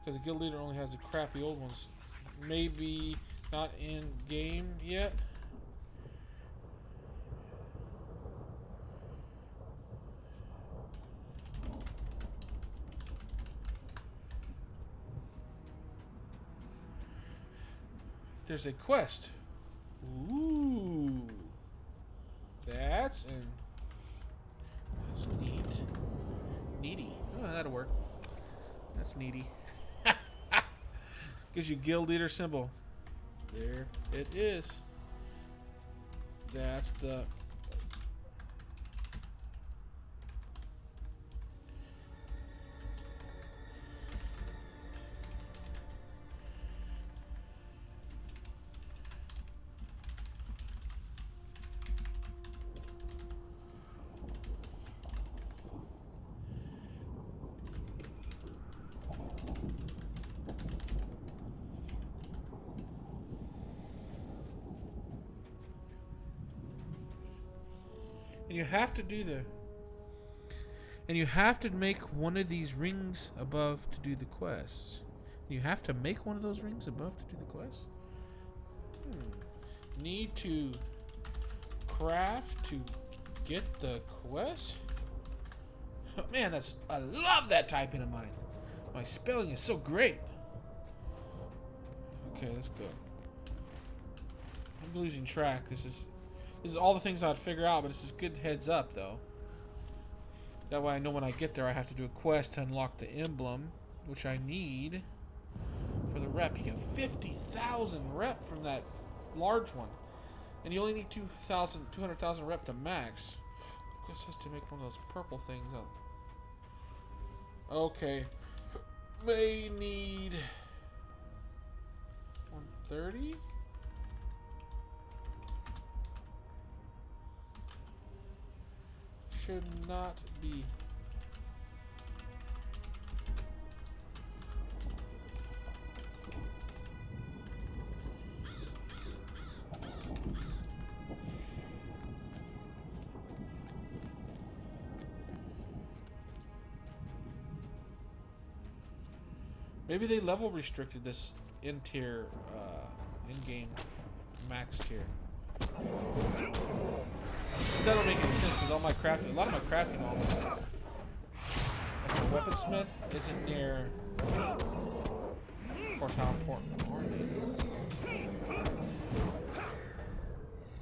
Because the guild leader only has the crappy old ones. Maybe not in game yet. There's a quest. Ooh. That's neat. Needy. Oh, that'll work. That's needy. Gives you guild leader symbol. There it is. That's the... And you have to do the... And you have to make one of these rings above to do the quests. You have to make one of those rings above to do the quest? Need to craft to get the quest? Man, that's... I love that typing of mine. My spelling is so great. Okay, let's go. I'm losing track. This is all the things I'd figure out, but this is good heads up, though. That way I know when I get there I have to do a quest to unlock the emblem, which I need for the rep. You get 50,000 rep from that large one. And you only need 200,000 rep to max. Quest has to make one of those purple things up. Okay. May need 130? Should not be. Maybe they level restricted this in-tier, in-game max tier. That don't make any sense because all my crafting, a lot of my crafting also, like my weaponsmith isn't near. Of course, how important are they?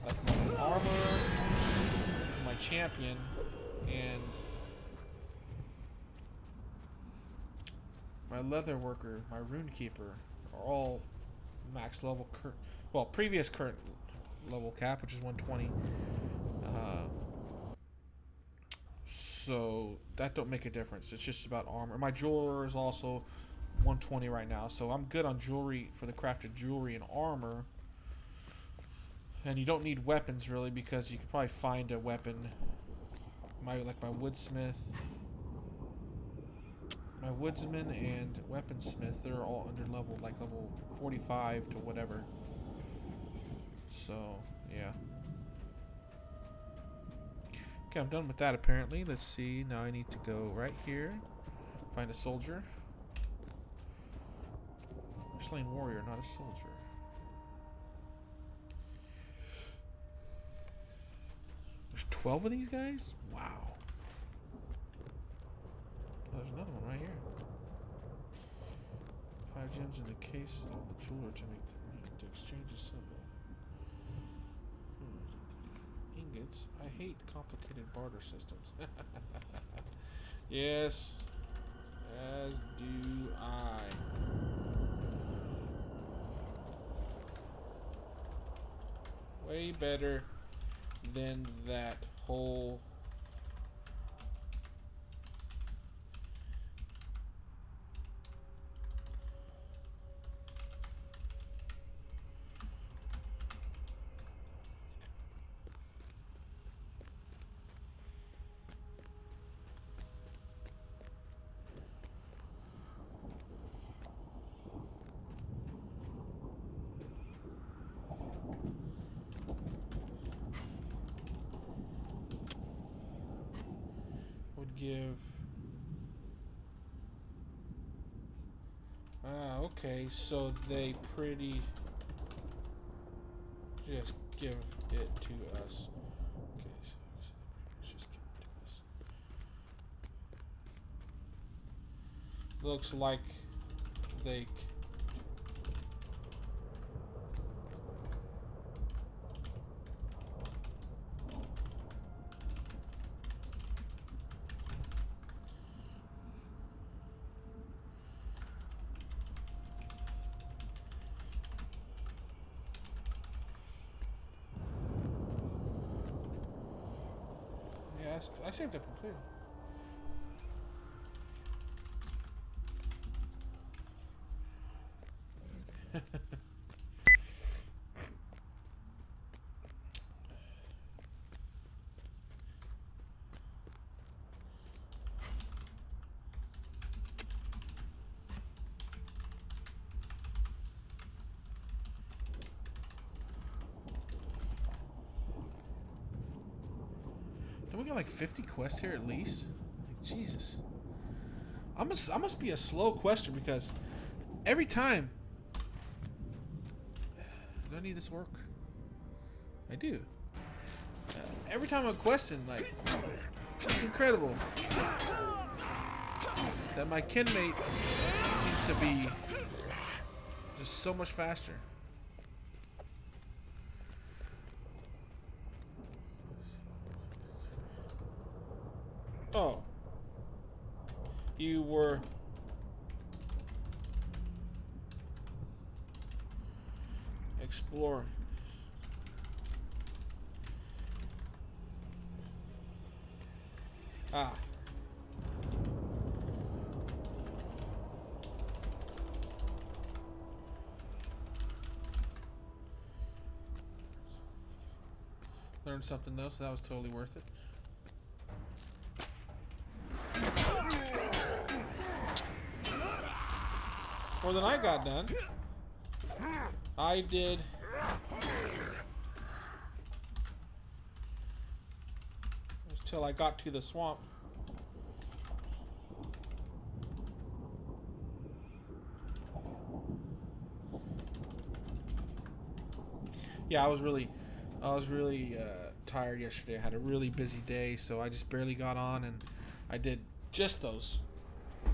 Like my armor is my champion, and my leather worker, my rune keeper, are all max level. Previous current level cap, which is 120. So that don't make a difference. It's just about armor. My jeweler is also 120 right now, so I'm good on jewelry for the crafted jewelry and armor. And you don't need weapons really because you could probably find a weapon. My woodsmith, my woodsman and weaponsmith, they're all under level, like level 45 to whatever. So yeah. Okay, I'm done with that apparently. Let's see. Now I need to go right here. Find a soldier. Slain warrior, not a soldier. There's 12 of these guys? Wow. Oh, there's another one right here. 5 gems in the case of the jeweler to make to exchange a symbol. Ingots. I hate complicated barter systems. Yes, as do I. Way better than that whole would give. Okay, so they pretty just give it to us. Okay, so just give it to us. Looks like they I saved up completely. Don't we got like 50 quests here at least? Like, Jesus. I must be a slow quester because every time. Do I need this work? I do. Every time I'm questing, like, it's incredible that my kinmate seems to be just so much faster. Oh. You were... exploring. Ah. Learned something though, so that was totally worth it. More than I got done. I did. Till I got to the swamp. Yeah, I was really tired yesterday. I had a really busy day, so I just barely got on, and I did just those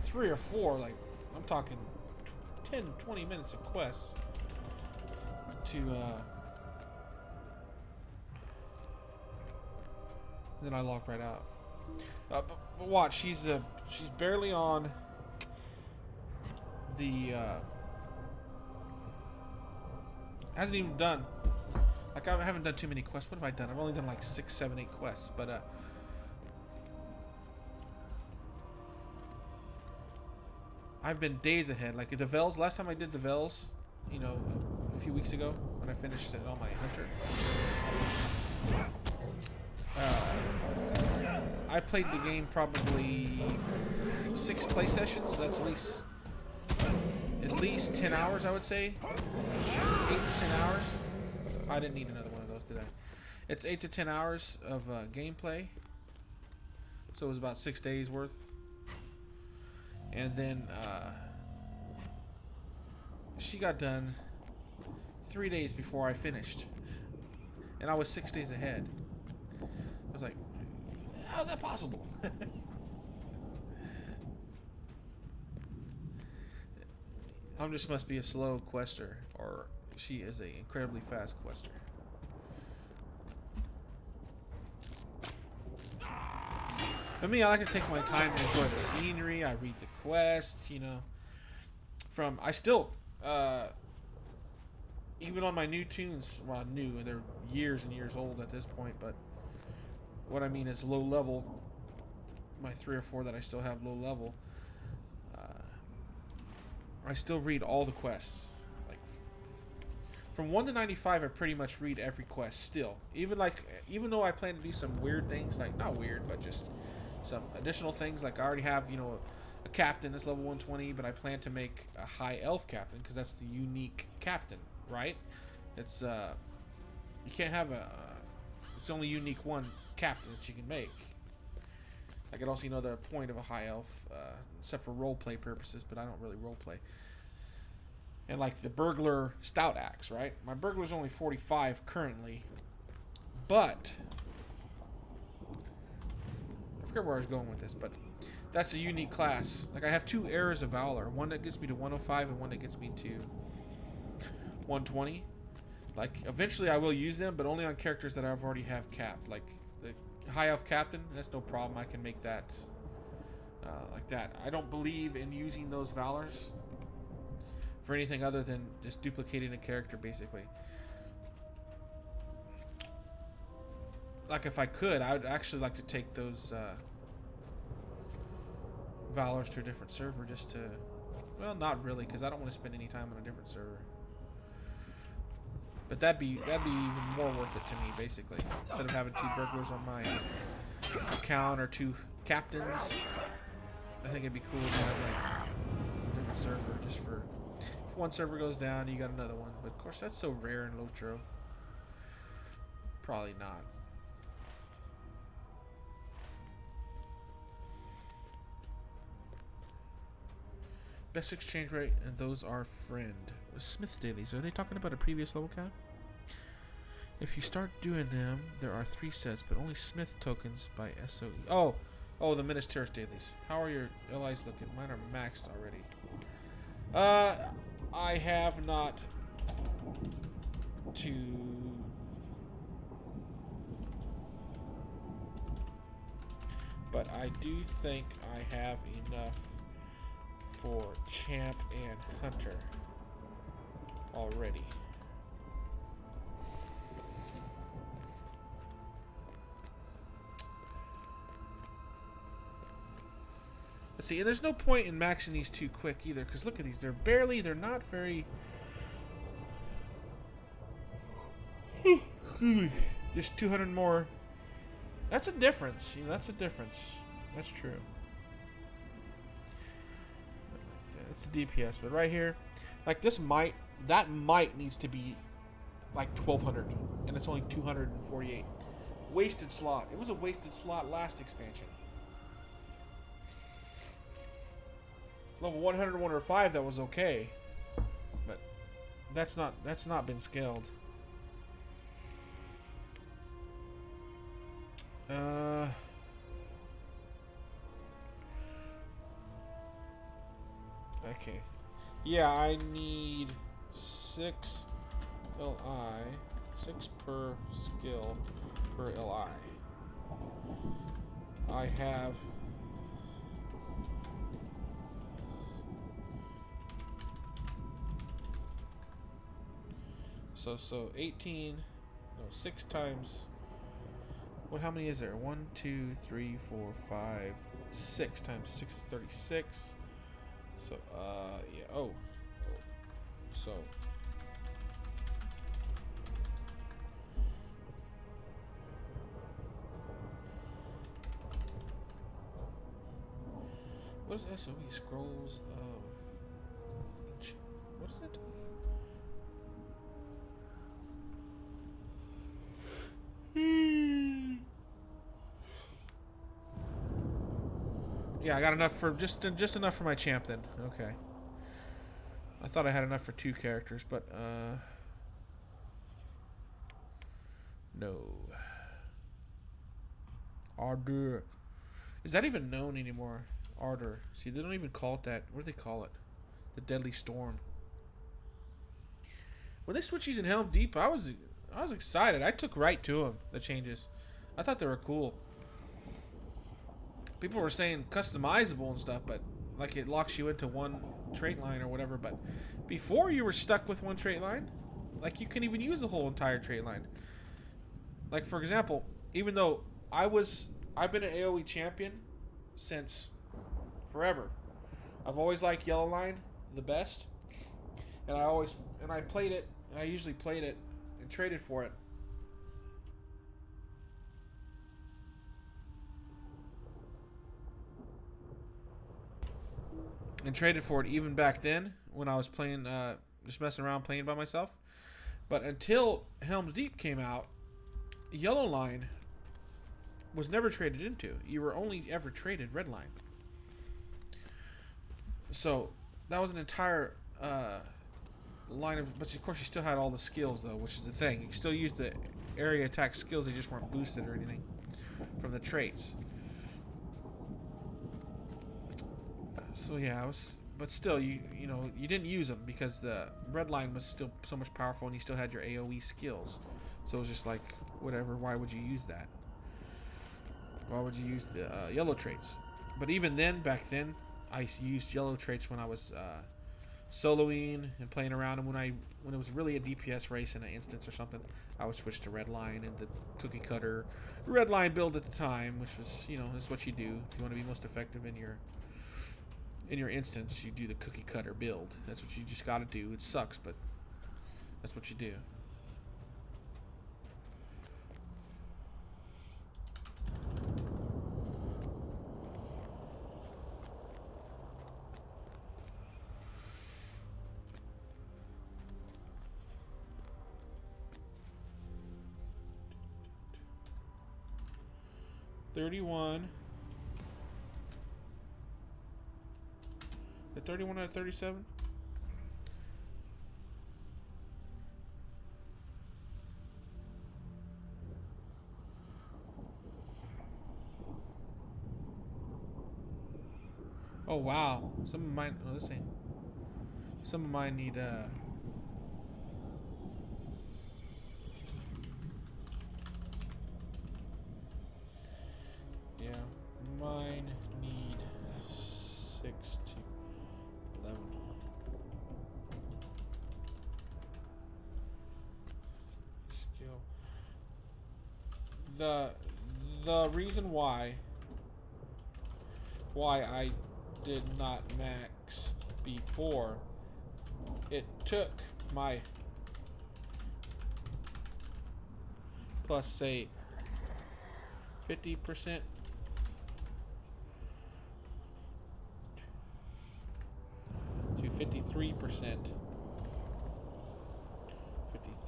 3 or 4, like, I'm talking 10, 20 minutes of quests to, then I logged right out. But watch, she's barely on the, hasn't even done, like, I haven't done too many quests. What have I done? I've only done like 6, 7, 8 quests, but, I've been days ahead. Like the Vels, last time I did the Vels, you know, a few weeks ago when I finished it on my hunter. I played the game probably 6 play sessions, so that's at least 10 hours, I would say. 8 to 10 hours. I didn't need another one of those, did I? It's 8 to 10 hours of gameplay. So it was about 6 days worth. And then she got done 3 days before I finished. And I was 6 days ahead. I was like, how's that possible? I just must be a slow quester, or she is an incredibly fast quester. For me, I like to take my time to enjoy the scenery. I read the quest, you know. I still, even on my new tunes, well, new, they're years and years old at this point, but what I mean is low level, my 3 or 4 that I still have low level, I still read all the quests. Like, from 1 to 95, I pretty much read every quest still. Even though I plan to do some weird things, like, not weird, but just some additional things, like I already have, you know, a captain that's level 120, but I plan to make a high elf captain because that's the unique captain, right? It's you can't have it's the only unique one captain that you can make. I could also, you know, the point of a high elf, except for roleplay purposes, but I don't really roleplay. And like the burglar stout axe, right? My burglar's only 45 currently, but I forget where I was going with this, but that's a unique class. Like I have 2 Errors of Valor, one that gets me to 105 and one that gets me to 120. Like eventually I will use them, but only on characters that I've already have capped. Like the high elf captain, that's no problem. I can make that like that. I don't believe in using those valors for anything other than just duplicating a character, basically. like if I could, I would actually like to take those Valors to a different server just to, well, not really, because I don't want to spend any time on a different server. But that'd be even more worth it to me, basically. Instead of having 2 burglars on my account or 2 captains, I think it'd be cool to have like a different server just for if one server goes down, you got another one. But of course, that's so rare in Lotro. Probably not. Best exchange rate, and those are friend. Smith dailies. Are they talking about a previous level cap? If you start doing them, there are 3 sets, but only Smith tokens by SOE. Oh, the Minas Tirith dailies. How are your allies looking? Mine are maxed already. I have not to. But I do think I have enough for Champ and Hunter already. Let's see, and there's no point in maxing these too quick either, because look at these. They're not very... Just 200 more. That's a difference. You know, that's a difference. That's true. It's a DPS, but right here, like this that might needs to be like 1200, and it's only 248. Wasted slot. It was a wasted slot last expansion. Level 100 and 105, that was okay, but that's not been scaled. Okay. Yeah, I need 6 LI, 6 per skill per LI. I have so 18, no, 6 times. What? How many is there? 1, 2, 3, 4, 5, 6 times 6 is 36. So, yeah. Oh. So. What is SOE? Scrolls of... What is it? Yeah, I got enough for just enough for my champ then. Okay. I thought I had enough for 2 characters, but no. Ardor. Is that even known anymore? Ardor. See, they don't even call it that. What do they call it? The Deadly Storm. When they switched these in Helm Deep, I was excited. I took right to them, the changes. I thought they were cool. People were saying customizable and stuff, but like it locks you into one trait line or whatever. But before, you were stuck with one trait line. Like, you couldn't even use the whole entire trait line. Like, for example, even though I've been an AoE champion since forever. I've always liked Yellow Line the best, and I played it, and I usually played it and traded for it. And traded for it even back then when I was playing, just messing around playing by myself. But until Helm's Deep came out, Yellow Line was never traded into. You were only ever traded Red Line. So that was an entire line of, but of course you still had all the skills though, which is the thing. You still used the area attack skills, they just weren't boosted or anything from the traits. So yeah, but still, you know, you didn't use them because the Red Line was still so much powerful, and you still had your AoE skills. So it was just like, whatever. Why would you use that? Why would you use the yellow traits? But even then, back then, I used yellow traits when I was soloing and playing around, and when it was really a DPS race in an instance or something, I would switch to red line and the cookie cutter red line build at the time, which was, you know, is what you do if you want to be most effective in your instance. You do the cookie cutter build. That's what you just got to do. It sucks, but that's what you do. $31. The 31 out of 37. Oh wow! Some of mine. Oh, this ain't. Some of mine need. Yeah, mine need 6 to 11. Skill. The reason why I did not max before, it took my plus say 50% to 53%.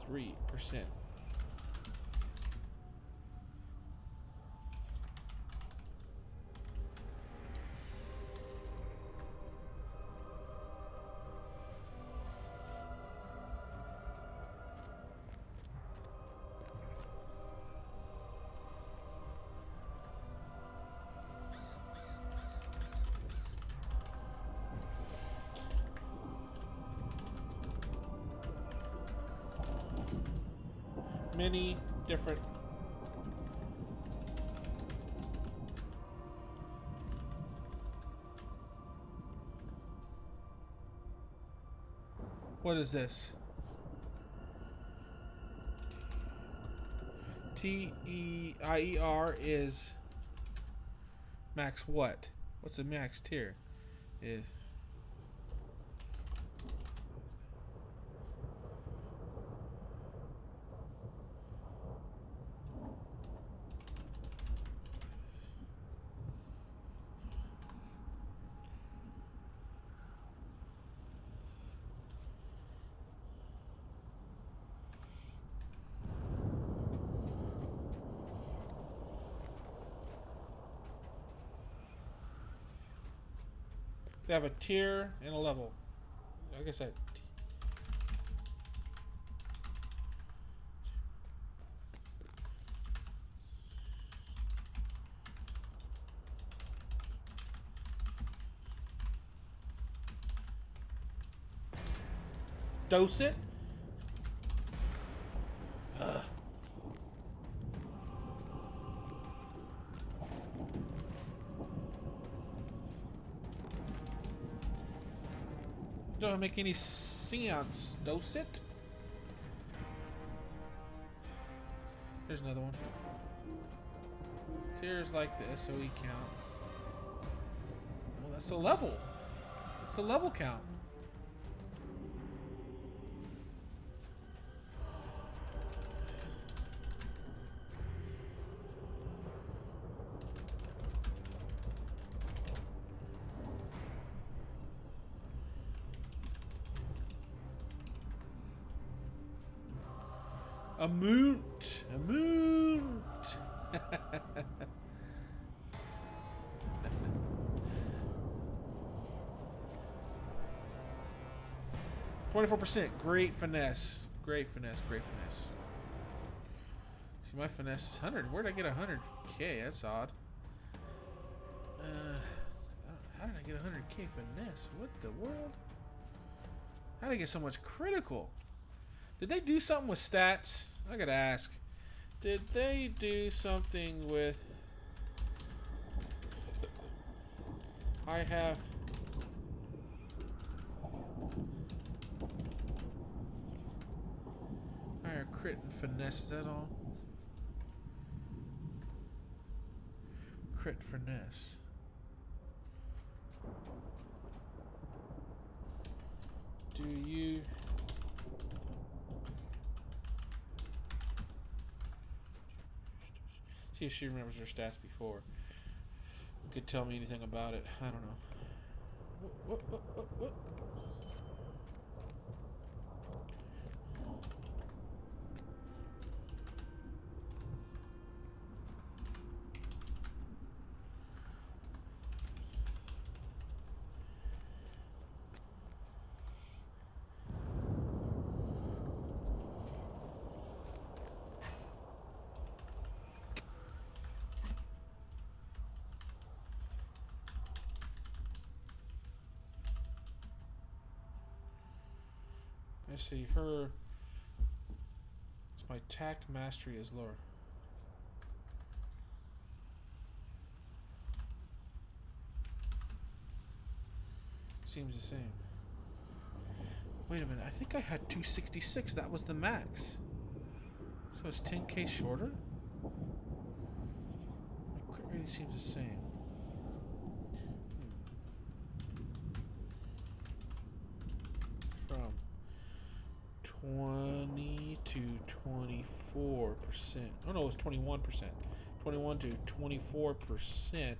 53%. Many different what is this? TEIER is max what? What's the max tier? Is they have a tier and a level. Like I said, dose it. Don't make any sense. Dose it. There's another one. Tiers like the SOE count. Oh, that's a level. That's the level count. A moot. A moot. 24%. Great finesse. Great finesse. Great finesse. See, my finesse is 100. Where did I get 100k? That's odd. How did I get 100k finesse? What the world? How did I get so much critical? Did they do something with stats? I gotta ask. Did they do something with... I have... Crit and finesse, is that all? Crit finesse. Do you... See if she remembers her stats before. Could tell me anything about it. I don't know. What? Let's see, her... It's my attack mastery is lower. Seems the same. Wait a minute, I think I had 266. That was the max. So it's 10k shorter? My crit rating seems the same. From 20 to 24%. Oh no, it was 21%. 21 to 24%.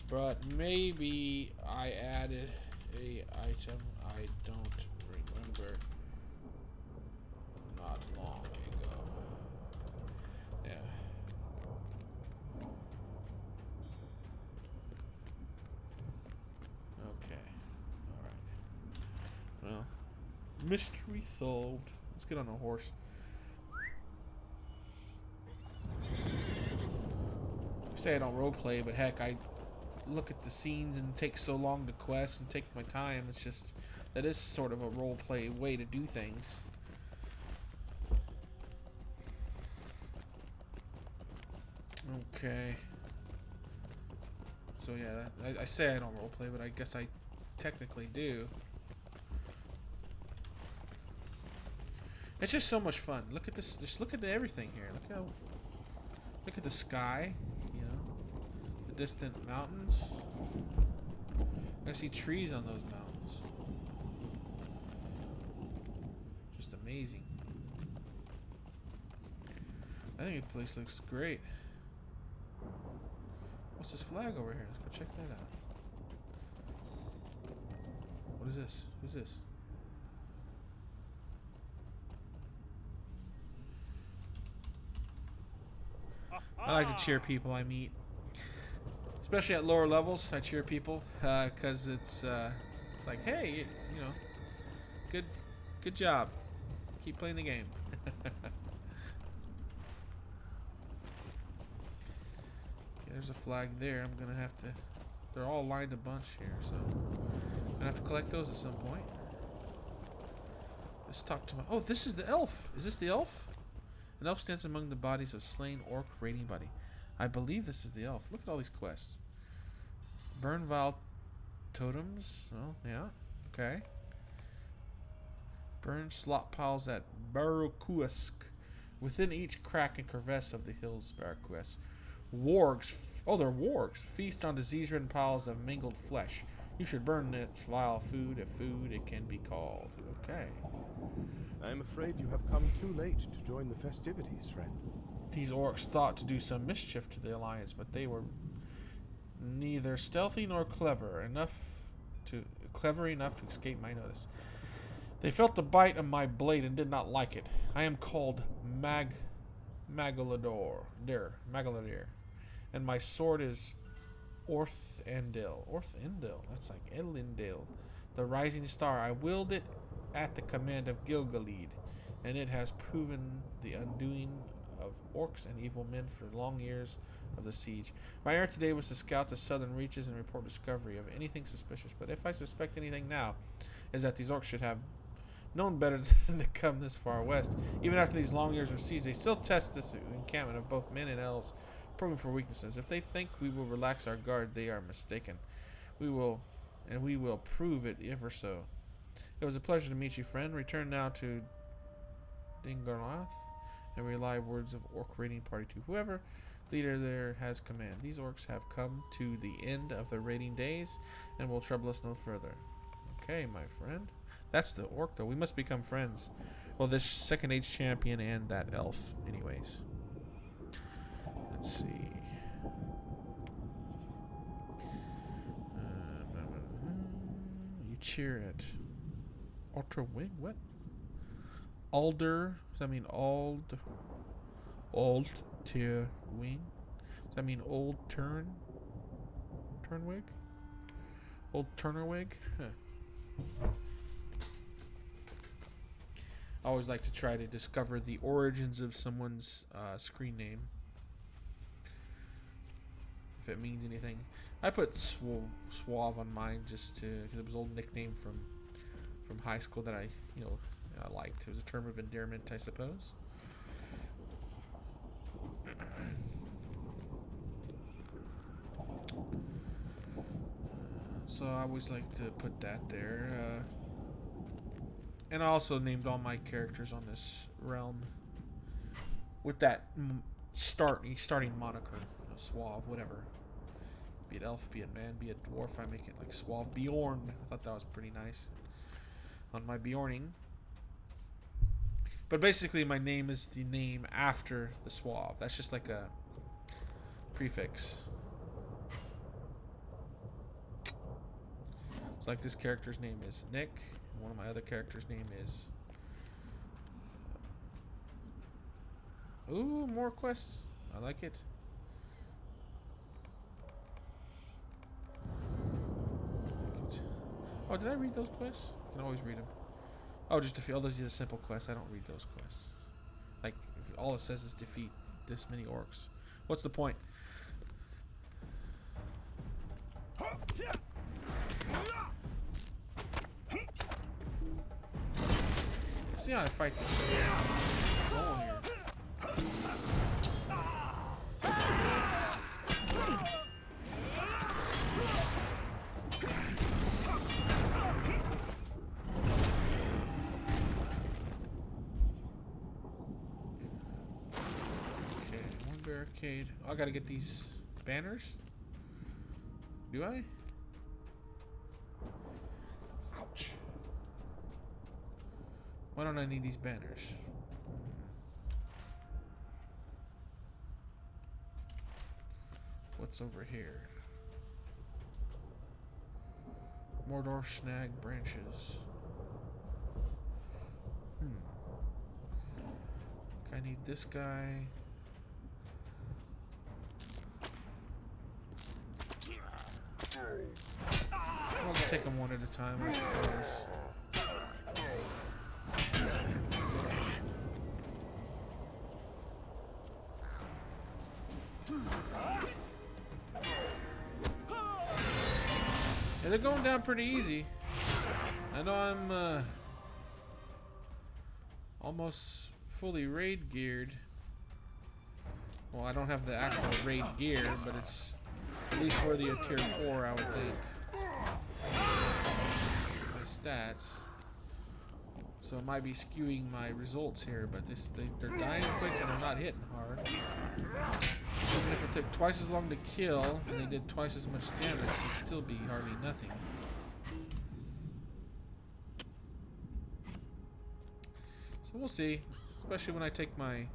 But maybe I added a item I don't remember not long ago. Yeah. Okay. Alright. Well, mystery solved. Let's get on a horse. I say I don't roleplay, but heck, I look at the scenes and take so long to quest and take my time. It's just, that is sort of a roleplay way to do things. Okay. So yeah, I say I don't roleplay, but I guess I technically do. It's just so much fun. Look at this. Just look at everything here. Look at the sky. You know, the distant mountains. I see trees on those mountains. Just amazing. I think the place looks great. What's this flag over here? Let's go check that out. What is this? Who's this? I like to cheer people I meet, especially at lower levels. I cheer people because it's like, hey, you know, good job. Keep playing the game. There's a flag there. I'm gonna have to. They're all lined a bunch here, so I'm gonna have to collect those at some point. Let's talk to my. Oh, this is the elf. Is this the elf? An elf stands among the bodies of slain orc raiding buddy. I believe this is the elf. Look at all these quests. Burn vile totems. Oh, yeah. Okay. Burn slot piles at Barukusk. Within each crack and crevice of the hills, Barukusk. Wargs. Oh, they're wargs. Feast on disease-ridden piles of mingled flesh. You should burn its vile food, if food it can be called. Okay. I'm afraid you have come too late to join the festivities, friend. These orcs thought to do some mischief to the Alliance, but they were neither stealthy nor clever enough to escape my notice. They felt the bite of my blade and did not like it. I am called Magalador, and my sword is Orthendil. Orthendil, that's like Elendil, the rising star. I wield it at the command of Gilgalad, and it has proven the undoing of orcs and evil men for long years of the siege. My errand today was to scout the southern reaches and report discovery of anything suspicious, but if I suspect anything now, is that these orcs should have known better than to come this far west. Even after these long years of siege, they still test this encampment of both men and elves, probing for weaknesses. If they think we will relax our guard, they are mistaken. We will prove it ever so. It was a pleasure to meet you, friend. Return now to Dingarath, and rely words of Orc raiding party to whoever leader there has command. These orcs have come to the end of their raiding days and will trouble us no further. Okay, my friend. That's the orc, though. We must become friends. Well, this second age champion and that elf, anyways. Let's see. You cheer at Ultra Wing? What? Alder? Does that mean Ald Tier Wing? Does that mean Old Turn? Turnwig? Old Turnerwig? Huh. I always like to try to discover the origins of someone's screen name. If it means anything. I put Suave on mine just to, because it was an old nickname from high school that I liked. It was a term of endearment, I suppose. So I always like to put that there. And I also named all my characters on this realm with that starting moniker. Suave, whatever. Be it elf, be it man, be it dwarf. I make it like Suave Bjorn. I thought that was pretty nice. On my Bjorning. But basically my name is the name after the Suave. That's just like a prefix. It's like this character's name is Nick. And one of my other characters' name is... Ooh, more quests. I like it. Oh, did I read those quests? I can always read them. Oh, just defeat. Oh, those are simple quests. I don't read those quests. Like, if all it says is defeat this many orcs. What's the point? Let's see how I fight this. What's going on here? Barricade. Oh, I gotta get these banners. Do I? Ouch. Why don't I need these banners? What's over here? Mordor snag branches. I need this guy. I'll just take them one at a time, I suppose. Yeah, they're going down pretty easy. I know I'm almost fully raid geared. Well, I don't have the actual raid gear, but it's at least worthy of tier 4, I would think. My stats. So it might be skewing my results here, but they're dying quick and they're not hitting hard. Even if it took twice as long to kill and they did twice as much damage, it'd still be hardly nothing. So we'll see, especially when I take my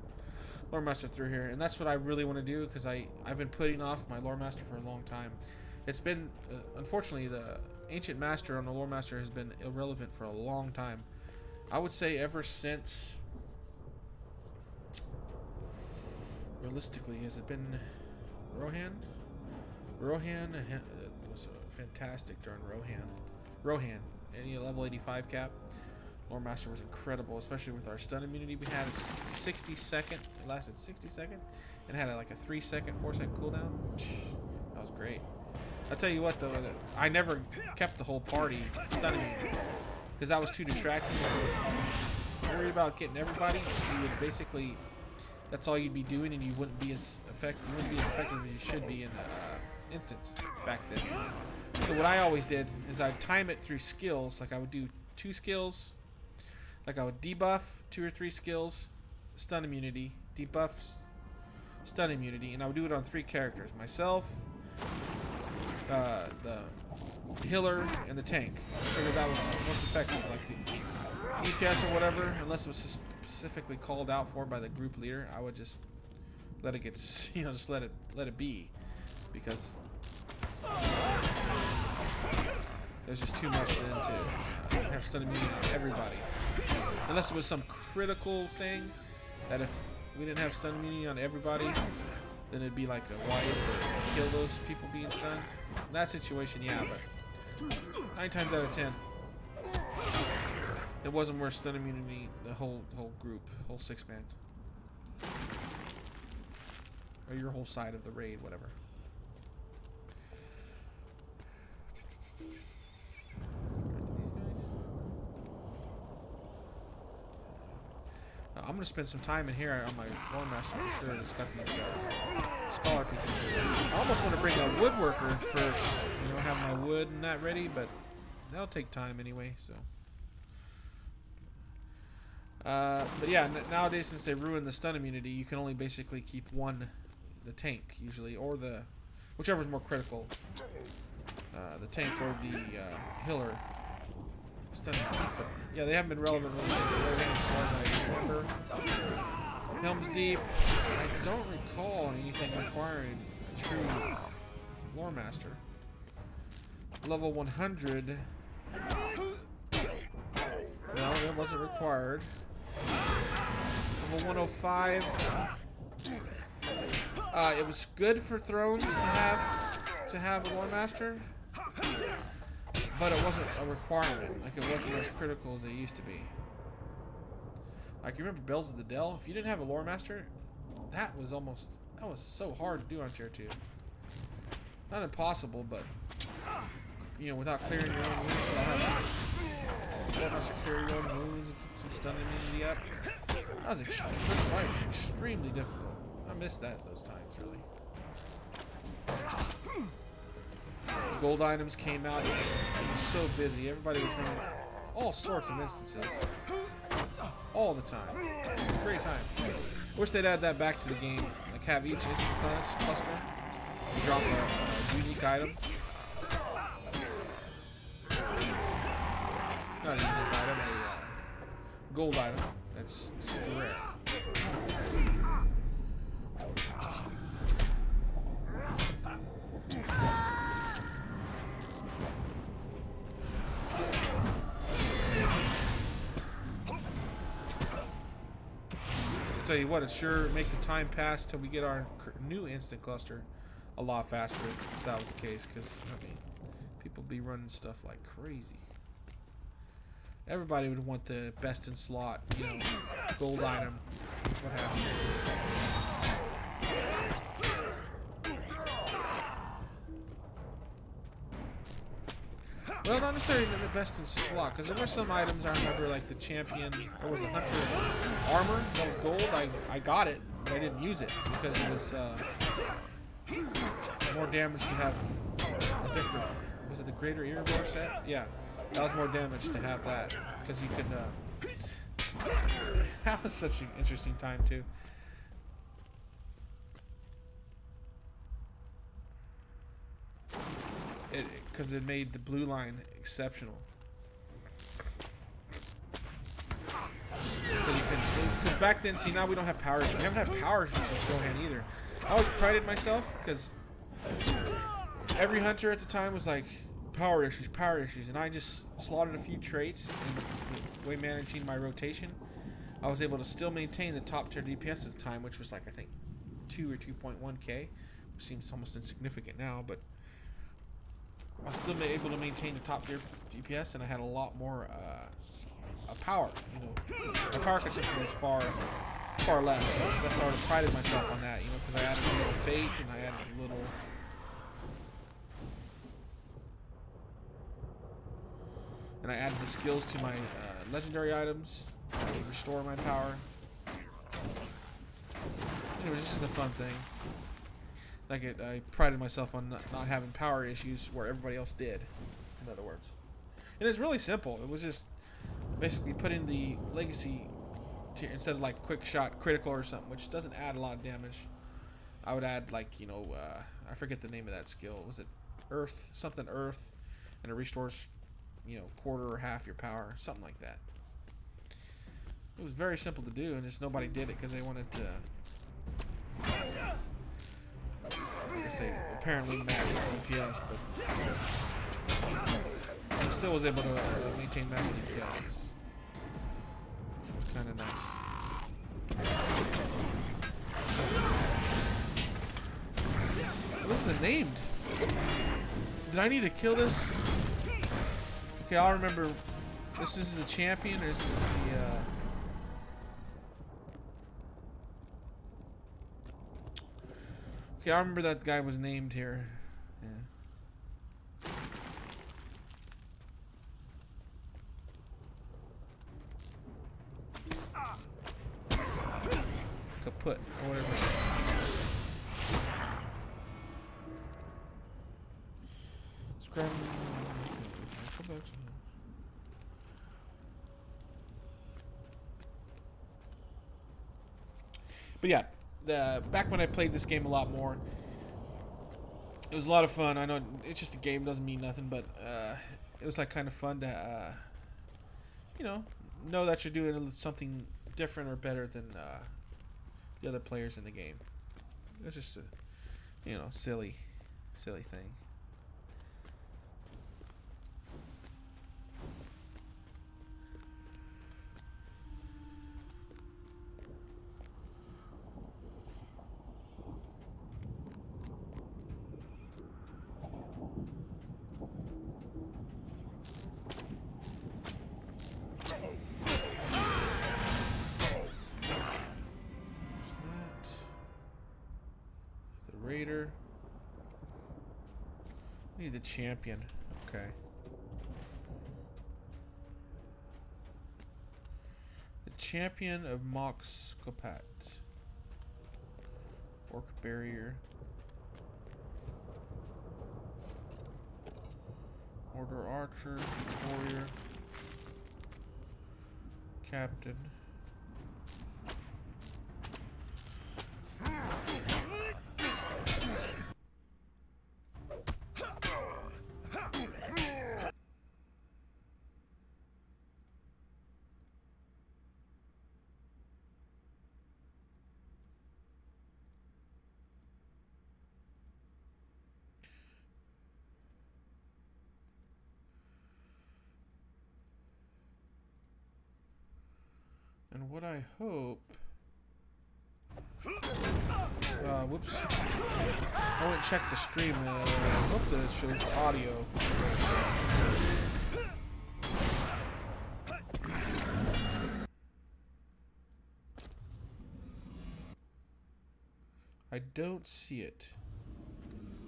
Lore Master through here, and that's what I really want to do, because I've been putting off my Lore Master for a long time. It's been unfortunately the Ancient Master on the Lore Master has been irrelevant for a long time. I would say ever since, realistically, has it been Rohan? Rohan was fantastic during Rohan, any level 85 cap. Lore Master was incredible, especially with our stun immunity. We had a 60 second, it lasted 60 seconds, and had like a 3 second, 4 second cooldown. That was great. I'll tell you what though, I never kept the whole party stunning me, because that was too distracting. Worried about getting everybody, you would basically, that's all you'd be doing, and you wouldn't be as effective as you should be in the instance back then. So what I always did is I'd time it through skills. Like I would do 2 skills. Like I would debuff 2 or 3 skills, stun immunity, debuff, stun immunity, and I would do it on 3 characters: myself, the healer, and the tank. I figured that was most effective. Like the DPS or whatever, unless it was specifically called out for by the group leader, I would just let it get, just let it be, because there's just too much then to have stun immunity on everybody. Unless it was some critical thing that if we didn't have stun immunity on everybody, then it'd be like a wipe or kill those people being stunned. In that situation, yeah, but 9 times out of 10, it wasn't worth stun immunity the whole group, whole 6-man. Or your whole side of the raid, whatever. I'm gonna spend some time in here on my Lore Master for sure. It's got these scholar pieces. I almost want to bring a woodworker first, have my wood and that ready, but that'll take time anyway. So, but yeah, nowadays since they ruined the stun immunity, you can only basically keep the tank usually, or whichever's more critical, the tank or the healer. But yeah, they haven't been relevant really since the very end, as far as I remember. Helm's Deep. I don't recall anything requiring a true Lore Master. Level 100. Well, it wasn't required. Level 105. It was good for thrones to have a Lore Master. But it wasn't a requirement. Like, it wasn't as critical as they used to be. Like, you remember Bells of the Dell? If you didn't have a Lore Master, that was so hard to do on tier 2. Not impossible, but without clearing your own wounds, Lore Master clear your own wounds and keep some stun immunity up. That was first fight was extremely difficult. I missed those times really. Gold items came out. It was so busy. Everybody was running all sorts of instances. All the time. Great time. Wish they'd add that back to the game. Like have each instant cluster drop a unique item. Not a unique item, a gold item. That's super rare. Tell you what, it sure make the time pass till we get our new instant cluster a lot faster if that was the case, because people be running stuff like crazy. Everybody would want the best in slot, gold item, what have you. Well, not necessarily the best in slot, because there were some items I remember, like the champion. There was a hunter armor that was gold. I got it, but I didn't use it because it was more damage to have a different. Was it the Greater Erebor set? Yeah, that was more damage to have that because you could. That was such an interesting time too. Because it made the blue line exceptional. Because back then, see, now we don't have power issues. We haven't had power issues since Gohan either. I always prided myself because every hunter at the time was like, power issues, and I just slotted a few traits and the way managing my rotation, I was able to still maintain the top tier DPS at the time, which was like, I think 2 or 2.1k, which seems almost insignificant now, but I was still able to maintain the top tier DPS, and I had a lot more power. My power consumption was far less. So that's why I prided myself on that, because I added a little fate and I added a little. And I added the skills to my legendary items to restore my power. Anyway, it's just a fun thing. I prided myself on not having power issues where everybody else did, in other words. And it's really simple. It was just basically put in the legacy tier instead of like quick shot critical or something, which doesn't add a lot of damage. I would add like, you know, I forget the name of that skill. Was it Earth? Something Earth, and it restores, you know, quarter or half your power, something like that. It was very simple to do, and just nobody did it because they wanted to, like I say, apparently max DPS, but he still was able to maintain max DPS, which was kind of nice. What's the named? Did I need to kill this? Okay, I'll remember. This is the champion, or is this the? Okay, I remember that guy was named here. Yeah. Kaput, or whatever. Scrum. Go back to him. But yeah, back when I played this game a lot more, it was a lot of fun. I know it's just a game, doesn't mean nothing, but it was like kind of fun to, you know that you're doing something different or better than the other players in the game. It was just a, you know, silly thing. Raider. Need the champion. Okay. The champion of Mox Kopat. Orc barrier. Order archer. Warrior. Captain. And what I hope... whoops. I went and checked the stream. I hope that it shows audio. I don't see it.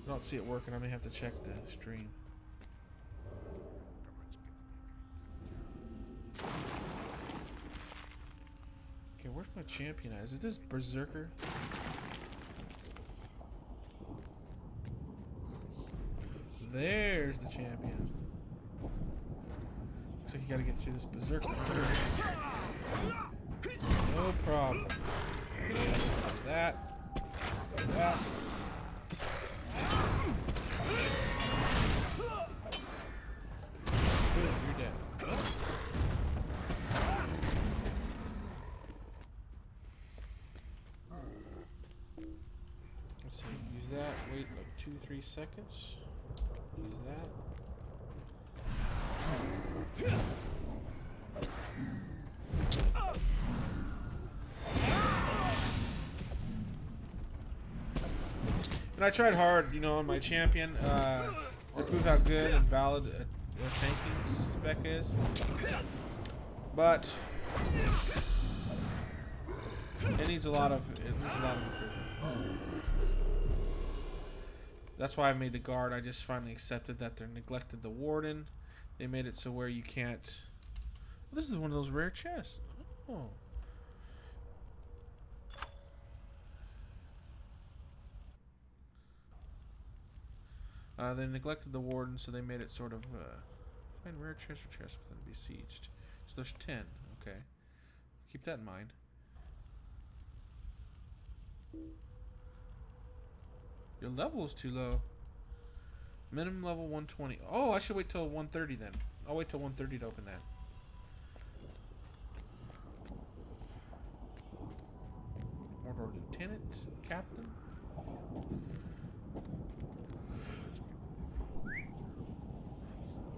I don't see it working. I may have to check the stream. Okay, where's my champion at? Is this Berserker? There's the champion. Looks like you gotta get through this Berserker first. No problem. That. That. Good, you're dead. Let's see, use that, wait like 2-3 seconds. Use that. And I tried hard, you know, on my champion to prove how good and valid a tanking spec is. But it needs a lot of improvement. That's why I made the guard. I just finally accepted that they neglected the warden. They made it so where you can't. Well, this is one of those rare chests. Oh. They neglected the warden, so they made it sort of find rare treasure chests within besieged. So there's 10. Okay. Keep that in mind. Your level is too low. Minimum level 120. Oh, I should wait till 130 then. I'll wait till 130 to open that. Mordor Lieutenant, Captain.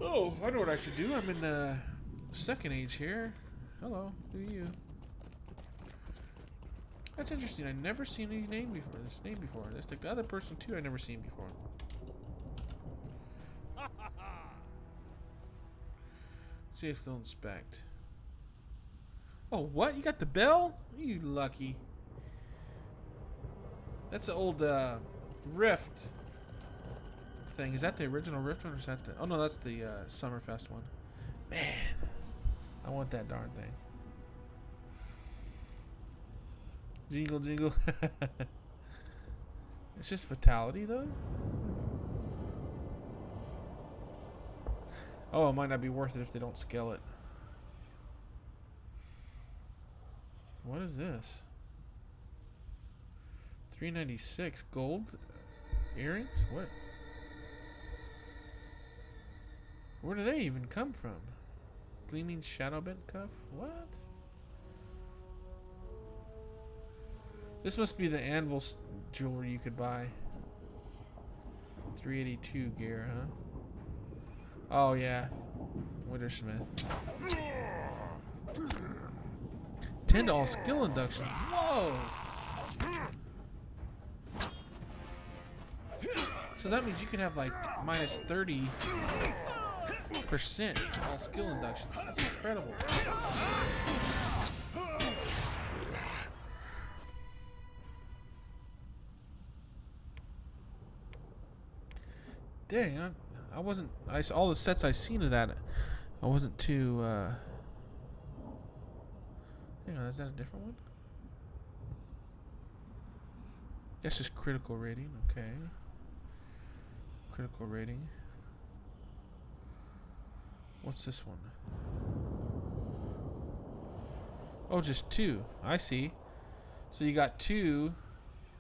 Oh, I know what I should do. I'm in second age here. Hello, who are you? That's interesting. I've never seen his name before. This name before. That's like the other person too. I've never seen before. See if they'll inspect. Oh, what? You got the bell? You lucky. That's the old Rift thing. Is that the original Rift one, or is that the? Oh no, that's the Summerfest one. Man, I want that darn thing. Jingle, jingle. It's just fatality, though. Oh, it might not be worth it if they don't scale it. What is this? 396 gold earrings? What? Where do they even come from? Gleaming Shadowbent cuff? What? This must be the anvil jewelry you could buy. 382 gear, huh? Oh, yeah. Wintersmith. 10 to all skill inductions. Whoa! So that means you can have like minus 30% to all skill inductions. That's incredible. Dang, I wasn't. All the sets I seen of that, I wasn't too. Hang on, is that a different one? That's just critical rating. Okay. Critical rating. What's this one? Oh, just 2. I see. So you got 2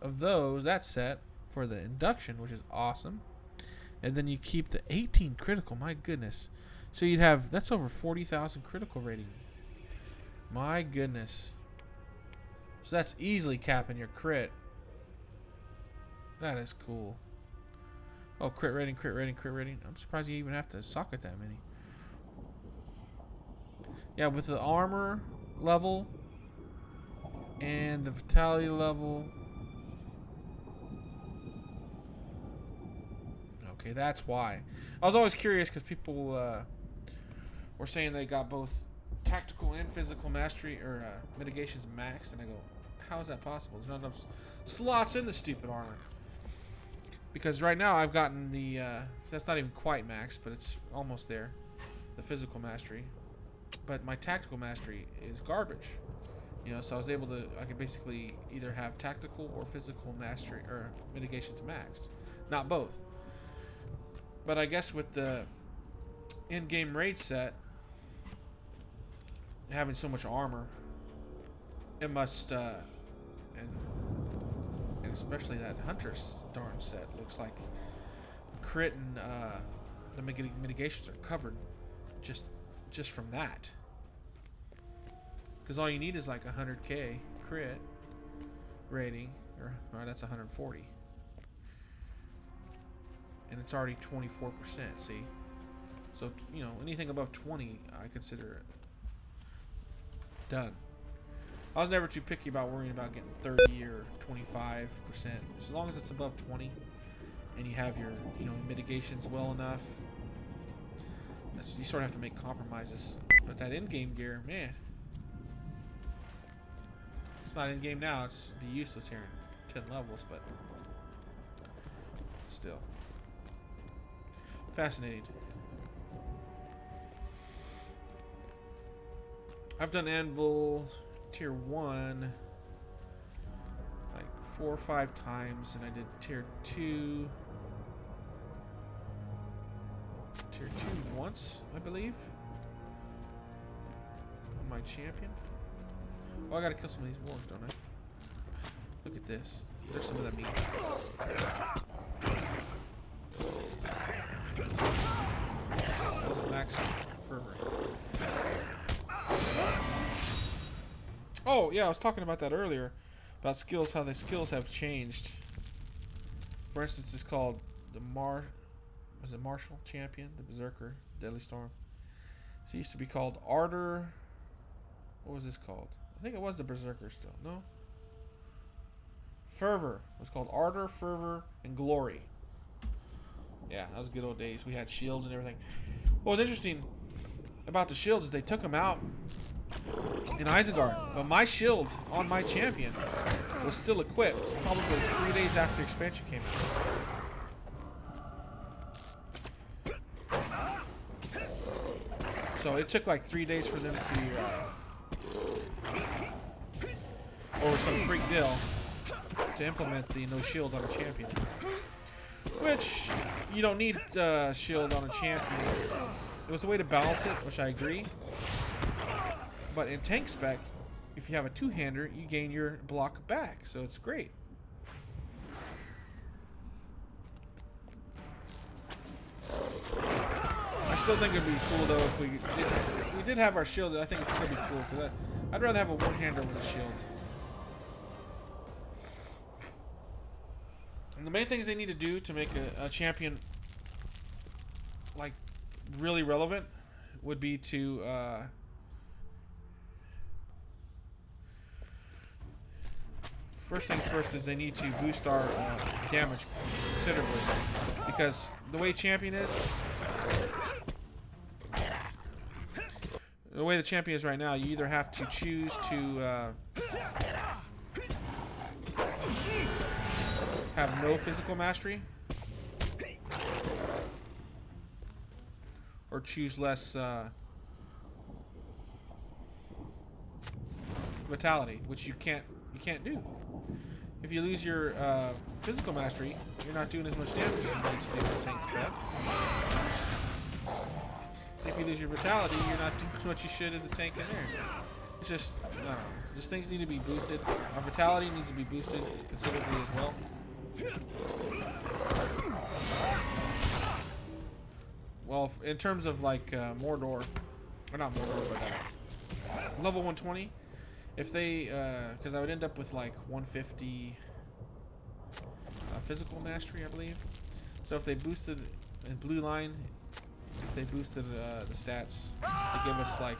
of those. That set for the induction, which is awesome. And then you keep the 18 critical. My goodness. So you'd have, that's over 40,000 critical rating. My goodness. So that's easily capping your crit. That is cool. Oh, crit rating, crit rating, crit rating. I'm surprised you even have to socket that many. Yeah, with the armor level and the vitality level. Okay, that's why. I was always curious because people were saying they got both tactical and physical mastery or mitigations maxed, and I go, how is that possible? There's not enough slots in the stupid armor. Because right now I've gotten the, that's not even quite maxed, but it's almost there, the physical mastery. But my tactical mastery is garbage. You know, so I was able to, I could basically either have tactical or physical mastery or mitigations maxed. Not both. But I guess with the in-game raid set, having so much armor, it must, and especially that Hunter's darn set looks like crit and the mitigations are covered just from that. Because all you need is like 100k crit rating, or that's 140. And it's already 24%, see? So, you know, anything above 20, I consider done. I was never too picky about worrying about getting 30 or 25%. As long as it's above 20 and you have your, you know, mitigations well enough, you sort of have to make compromises. But that in-game gear, man, it's not in-game now. It's be useless here in 10 levels, but still. Fascinating. I've done Anvil Tier 1 like 4 or 5 times, and I did Tier 2 once, I believe. my champion. Oh, I gotta kill some of these wargs, don't I? Look at this. There's some of that meat. That was a max fervor. Oh, yeah, I was talking about that earlier. About skills, how the skills have changed. For instance, it's called the was it Martial Champion? The Berserker, Deadly Storm. This used to be called Ardor. What was this called? I think it was the Berserker still. No? Fervor. It was called Ardor, Fervor, and Glory. Yeah, that was good old days. We had shields and everything. What was interesting about the shields is they took them out in Isengard. But my shield on my champion was still equipped. Probably 3 days after expansion came out. So it took like 3 days for them to, or some freak deal, to implement the no shield on a champion. Which, you don't need shield on a champion. It was a way to balance it, which I agree. But in tank spec, if you have a two-hander, you gain your block back. So it's great. I still think it'd be cool though if we did have our shield. I think it'd still be cool because I'd rather have a one-hander with a shield. And the main things they need to do to make a champion like really relevant would be to first things first is they need to boost our damage considerably, because the way champion is, the way the champion is right now, you either have to choose to have no physical mastery or choose less vitality, which you can't do. If you lose your physical mastery, you're not doing as much damage as you need to do with tank spec. If you lose your vitality, you're not doing what you should as a tank in there. It's just, I don't know. Just things need to be boosted. Our vitality needs to be boosted considerably as well. Well, in terms of like Mordor, or not Mordor, but level 120, if they, because I would end up with like 150 physical mastery, I believe. So if they boosted in blue line, if they boosted the stats, they give us like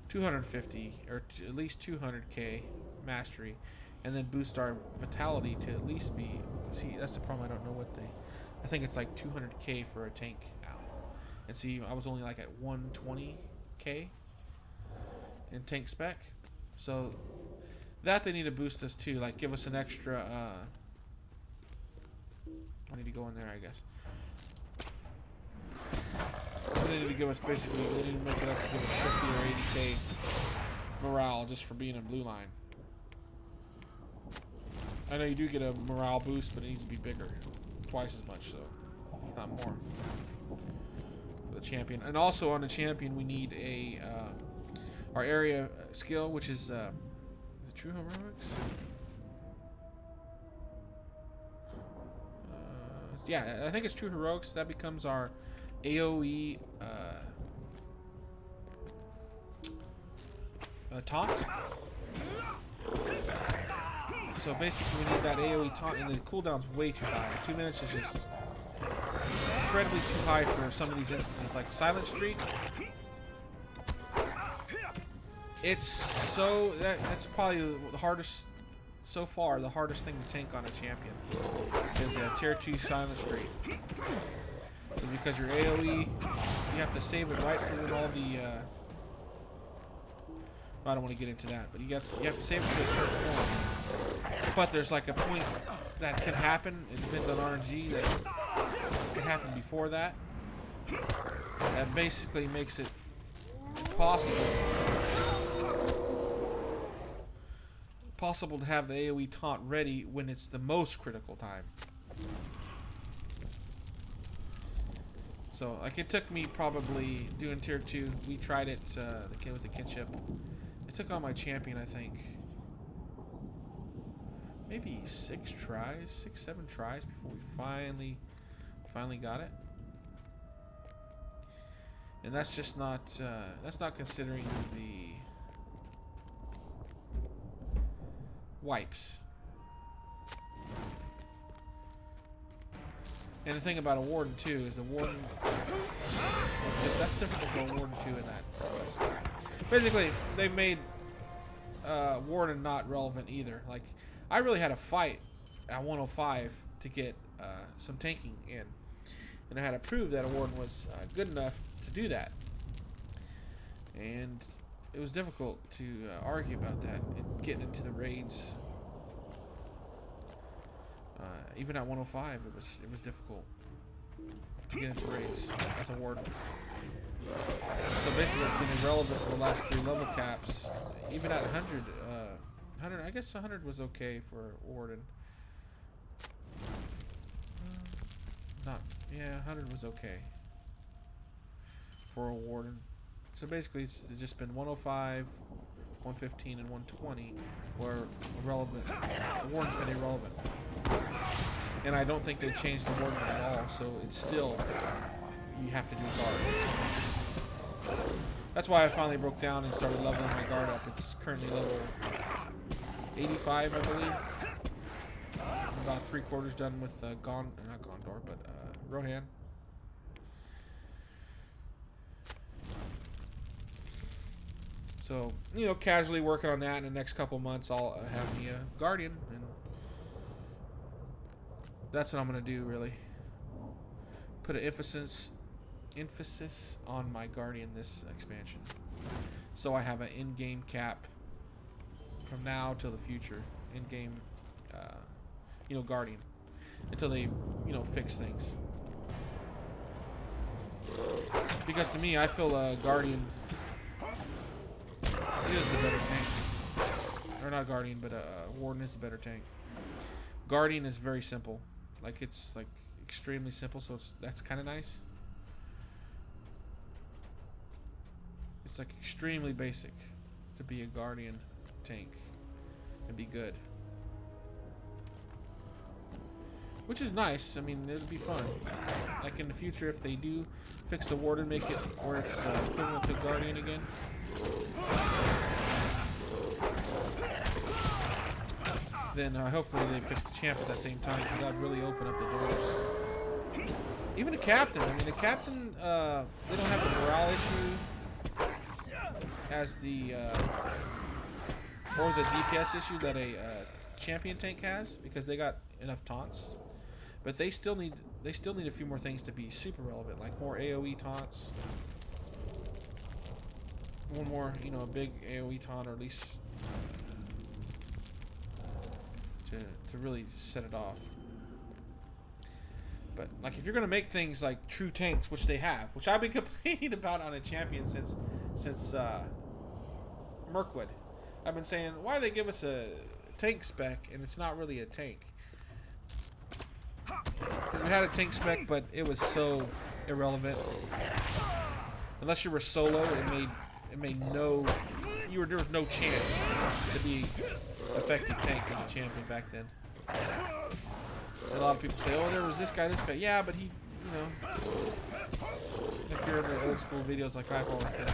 250 or at least 200k mastery, and then boost our vitality to at least be. See, that's the problem. I don't know what they. I think it's like 200k for a tank now. And see, I was only like at 120k in tank spec. So that they need to boost us too, like give us an extra I need to go in there, I guess. So they need to give us basically, they need to make it up to give us 50 or 80k morale just for being in blue line. I know you do get a morale boost, but it needs to be bigger. Twice as much, so if not more. For the champion. And also on the champion we need a our area skill, which is it True Heroics? Yeah, I think it's True Heroics. That becomes our AoE taunt. So basically we need that AoE taunt, and the cooldown's way too high. 2 minutes is just incredibly too high for some of these instances, like Silent Street. It's so that's probably the hardest so far. The hardest thing to tank on a champion is tier 2 Silent Street. So because your AoE, you have to save it right for when all the. I don't want to get into that, but you have to save it to a certain point. But there's like a point that can happen. It depends on RNG. That can happen before that. That basically makes it possible to have the AoE taunt ready when it's the most critical time. So like it took me probably doing tier 2. We tried it the kid with the kinship. It took on my champion, I think. Maybe 6 tries, 6, 7 tries before we finally got it. And that's just not that's not considering the wipes. And the thing about a warden too is the warden that's difficult for a warden too in that quest. Basically, they've made warden not relevant either. Like I really had to fight at 105 to get some tanking in, and I had to prove that a warden was good enough to do that. And it was difficult to argue about that and getting into the raids. Even at 105, it was difficult to get into raids as a warden. So basically, it's been irrelevant for the last 3 level caps. Even at 100, 100, I guess 100 was okay for warden. 100 was okay for a warden. So basically, it's just been 105, 115, and 120 were irrelevant. The warden's been irrelevant. And I don't think they changed the warden at all, so it's still, you have to do guards. That's why I finally broke down and started leveling my guard up. It's currently level 85, I believe. I'm about 3/4 done with not Gondor, but Rohan. So, you know, casually working on that. In the next couple months, I'll have me a guardian, and that's what I'm gonna do. Really, put an emphasis on my guardian this expansion, so I have an in-game cap from now till the future. In-game, guardian, until they, fix things. Because to me, I feel a guardian is the better tank. Or not guardian, but warden is a better tank. Guardian is very simple. Like, it's like extremely simple, so that's kind of nice. It's like extremely basic to be a guardian tank and be good. Which is nice. I mean, it'll be fun. Like in the future, if they do fix the warden, make it where it's equivalent to guardian again. Then hopefully they fix the champ at the same time, because that'd really open up the doors. Even the captain. I mean, the captain, they don't have the morale issue as the or the DPS issue that a champion tank has, because they got enough taunts. But they still need a few more things to be super relevant, like more AoE taunts. One more, a big AoE taunt, or at least to really set it off. But like, if you're gonna make things like true tanks, which they have, which I've been complaining about on a champion since Mirkwood, I've been saying, why do they give us a tank spec and it's not really a tank? Because we had a tank spec, but it was so irrelevant. Unless you were solo, it made no, there was no chance to be effective tank as a champion back then. And a lot of people say, oh, there was this guy. Yeah, but he, if you're in the old school videos like I've always done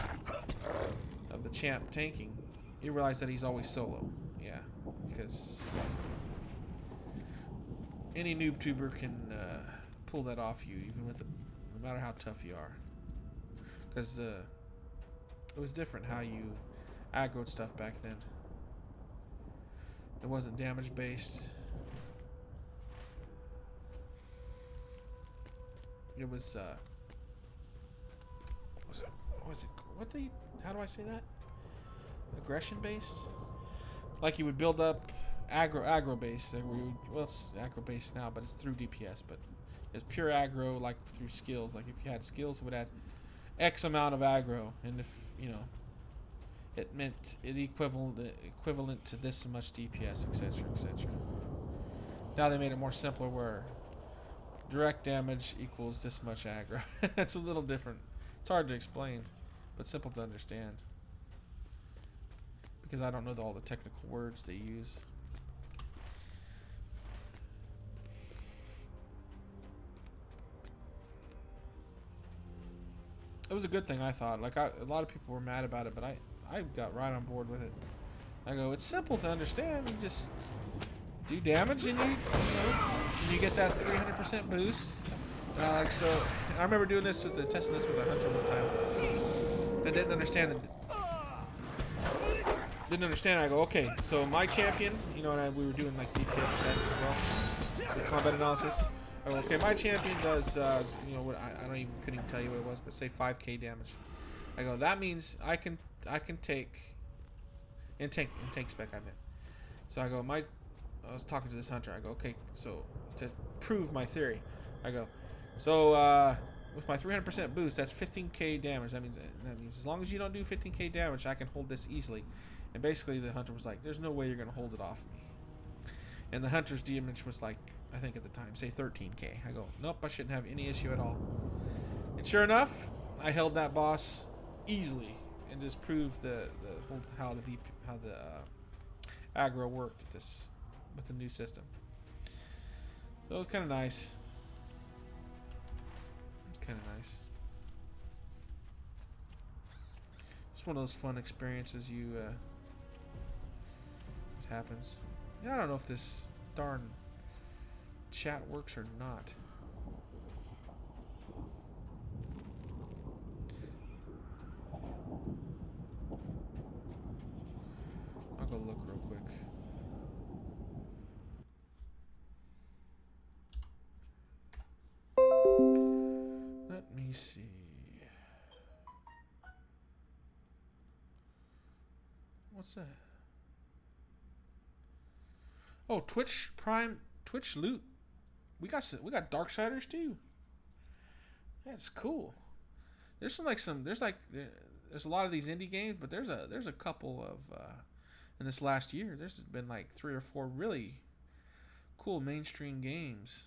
of the champ tanking, you realize that he's always solo. Yeah, because any noob tuber can pull that off you, even with no matter how tough you are. Because it was different how you aggroed stuff back then. It wasn't damage based. It was how do I say that? Aggression based? Like you would build up aggro based. Well, it's aggro based now, but it's through DPS. But it's pure aggro, like through skills. Like if you had skills, it would add X amount of aggro, and if it meant it equivalent to this much DPS, etc., etc. Now they made it more simpler, where direct damage equals this much aggro. It's a little different. It's hard to explain, but simple to understand. Because I don't know all the technical words they use. It was a good thing, I thought. Like, a lot of people were mad about it, but I got right on board with it. I go, it's simple to understand. You just do damage and you get that 300% boost. And I remember doing this testing this with a hunter one time. I didn't understand it. I go, okay, so my champion, and we were doing like DPS tests as well, with combat analysis. I go, okay, my champion does, what I couldn't even tell you what it was, but say 5k damage. I go, that means I can take in tank spec I meant. So I go, I was talking to this hunter. I go, okay, so to prove my theory, I go, so with my 300% boost, that's 15k damage. That means as long as you don't do 15k damage, I can hold this easily. And basically, the hunter was like, "There's no way you're gonna hold it off me." And the hunter's damage was like, I think at the time, say 13k. I go, nope, I shouldn't have any issue at all. And sure enough, I held that boss easily and just proved how the aggro worked with the new system. So it was kind of nice. Just one of those fun experiences it happens. Yeah, I don't know if this darn chat works or not. I'll go look real quick. Let me see. What's that? Oh, Twitch Prime, Twitch loot. We got Darksiders too. That's cool. There's a lot of these indie games, but there's a couple of in this last year. There's been like 3 or 4 really cool mainstream games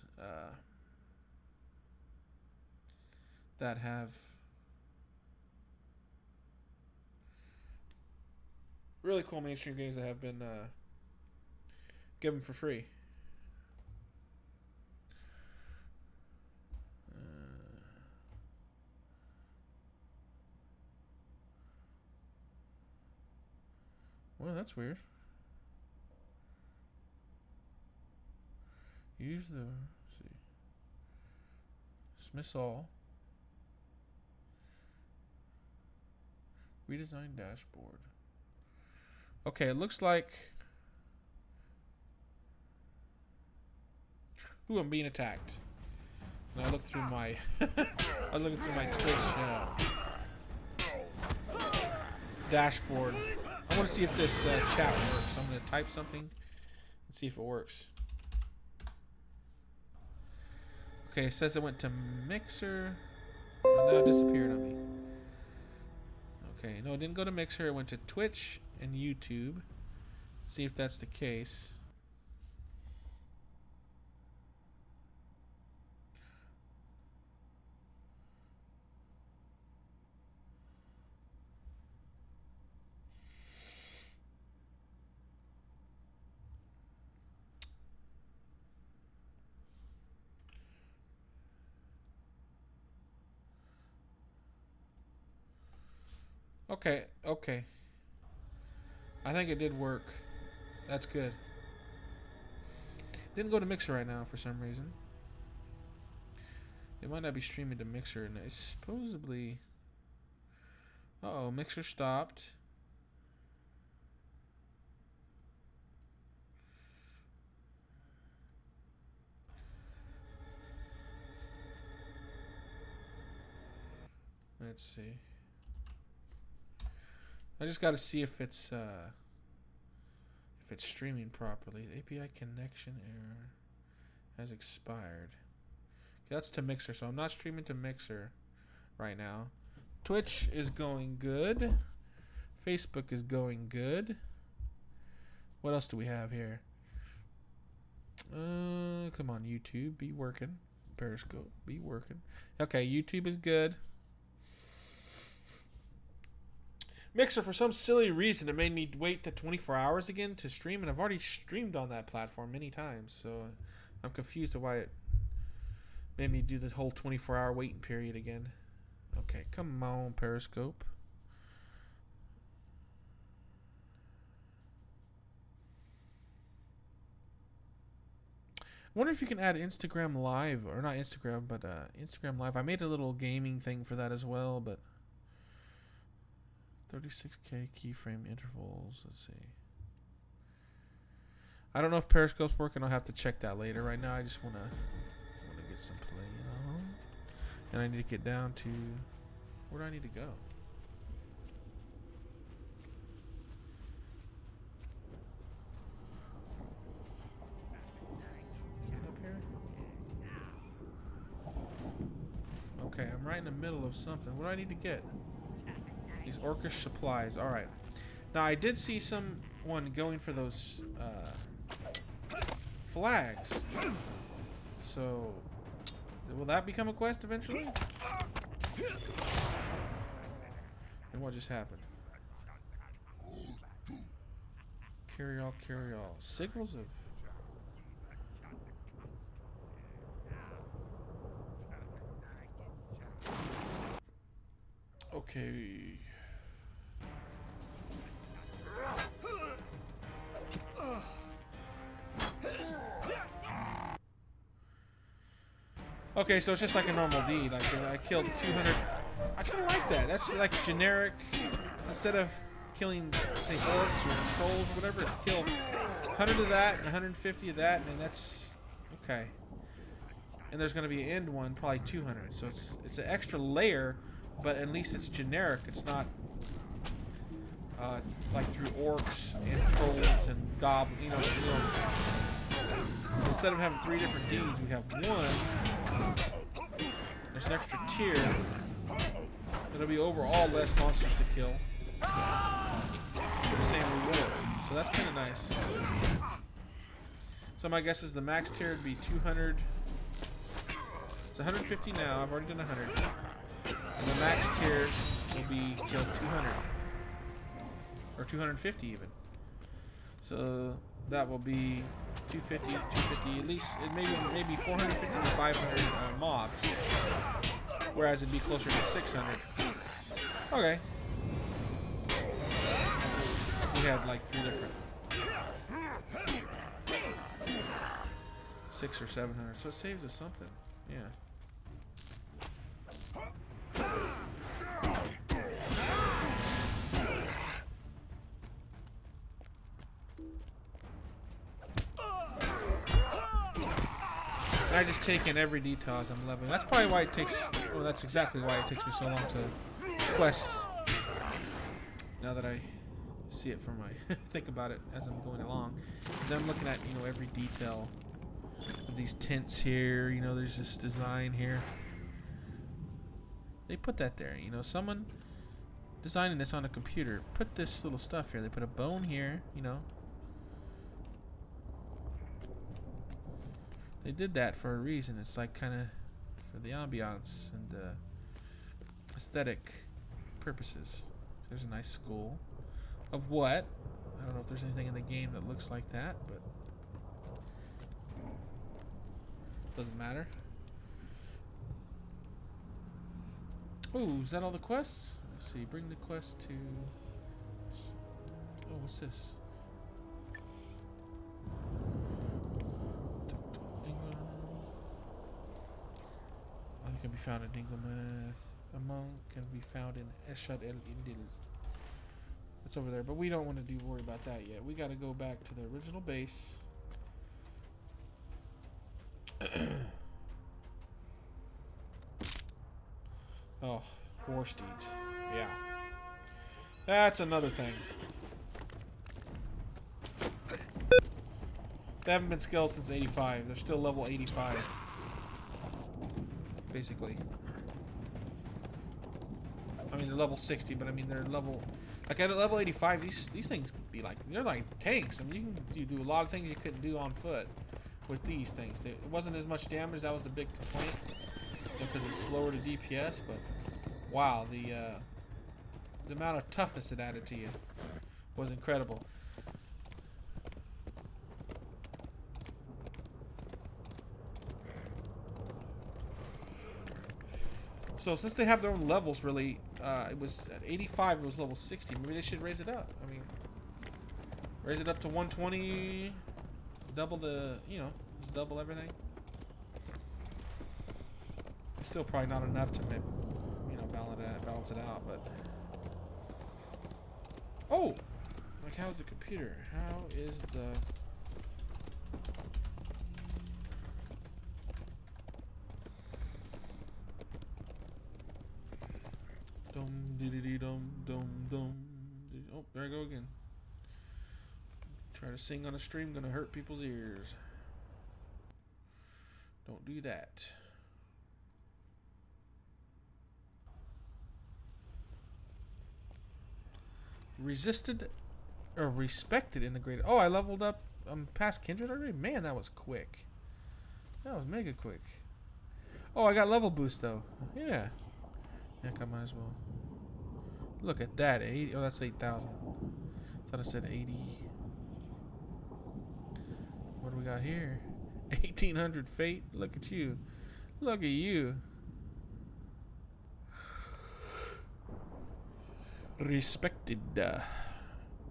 that have really cool mainstream games that have been given for free. Well, that's weird. Use dismiss all. Redesign dashboard. Okay, it looks like. Ooh, I'm being attacked. And I looked through my. I was looking through my Twitch dashboard. I want to see if this chat works. I'm going to type something and see if it works. Okay, it says it went to Mixer. Oh, now it disappeared on me. Okay, no, it didn't go to Mixer. It went to Twitch and YouTube. Let's see if that's the case. Okay. I think it did work. That's good. Didn't go to Mixer right now for some reason. It might not be streaming to Mixer, and it's supposedly. Uh-oh, Mixer stopped. Let's see. I just got to see if it's streaming properly. The API connection error has expired. Okay, that's to Mixer, so I'm not streaming to Mixer right now. Twitch is going good. Facebook is going good. What else do we have here? Come on, YouTube, be working. Periscope be working. Okay, YouTube is good. Mixer, for some silly reason, it made me wait the 24 hours again to stream, and I've already streamed on that platform many times, so I'm confused to why it made me do the whole 24-hour waiting period again. Okay, come on, Periscope. I wonder if you can add Instagram Live, or not Instagram, but Instagram Live. I made a little gaming thing for that as well, but 36K keyframe intervals. Let's see. I don't know if Periscope's working. I'll have to check that later. Right now, I just want to get some play on, and I need to get down to where do I need to go? Okay, I'm right in the middle of something. What do I need to get? These orcish supplies. Alright. Now, I did see someone going for those flags. So, will that become a quest eventually? And what just happened? Carry all, carry all. Signals of... Okay. Okay, so it's just like a normal deed. Like I killed 200. I kind of like that. That's like generic. Instead of killing, say, orcs or trolls or whatever, it's kill 100 of that and 150 of that, and that's okay. And there's going to be an end one, probably 200. So it's an extra layer. But at least it's generic. It's not like through orcs and trolls and goblins. You know, instead of having 3 different deeds, we have one. There's an extra tier. It'll be overall less monsters to kill. For the same reward. So that's kind of nice. So my guess is the max tier would be 200. It's 150 now. I've already done 100. And the max tier will be killed 200. Or 250 even. So that will be 250, 250, at least maybe 450 to 500 mobs. Whereas it'd be closer to 600. Okay. We had like 3 different. 600 or 700. So it saves us something. Yeah. I just take in every detail as I'm leveling. That's probably why it takes, well, that's exactly why it takes me so long to quest. Now that I see it from my, think about it as I'm going along. Because I'm looking at, you know, every detail of these tents here. You know, there's this design here. They put that there, you know, someone designing this on a computer put this little stuff here. They put a bone here, you know. They did that for a reason. It's like kind of for the ambiance and aesthetic purposes. There's a nice skull. Of what? I don't know if there's anything in the game that looks like that, but doesn't matter. Oh, is that all the quests? Let's see. Bring the quest to... Oh, what's this? I can be found in Dinglemath. A monk can be found in Eshad el Indil. It's over there, but we don't want to worry about that yet. We got to go back to the original base. Oh, war steeds. Yeah. That's another thing. They haven't been scaled since 85. They're still level 85. Basically. I mean, they're level 60, but I mean, they're level... Like, at level 85, these things be like... They're like tanks. I mean, you can do a lot of things you couldn't do on foot. with these things. It wasn't as much damage. That was the big complaint, because it's slower to DPS. But wow, the amount of toughness it added to you was incredible. So since they have their own levels, really, it was at 85. It was level 60. Maybe they should raise it up. I mean, raise it up to 120. Double the, just double everything. It's still probably not enough to make, balance it out. But oh, like how's the computer? How is the dum dee dum dum dum? Oh, there I go again. Try to sing on a stream, gonna hurt people's ears. Don't do that. Resisted or respected in the great. Oh, I leveled up. I'm past Kindred already. Man, that was quick. That was mega quick. Oh, I got level boost though. Yeah. Heck, I might as well. Look at that. 80. Oh, that's 8,000. Thought I said 80. What do we got here? 1,800 fate. Look at you. Look at you. Respected.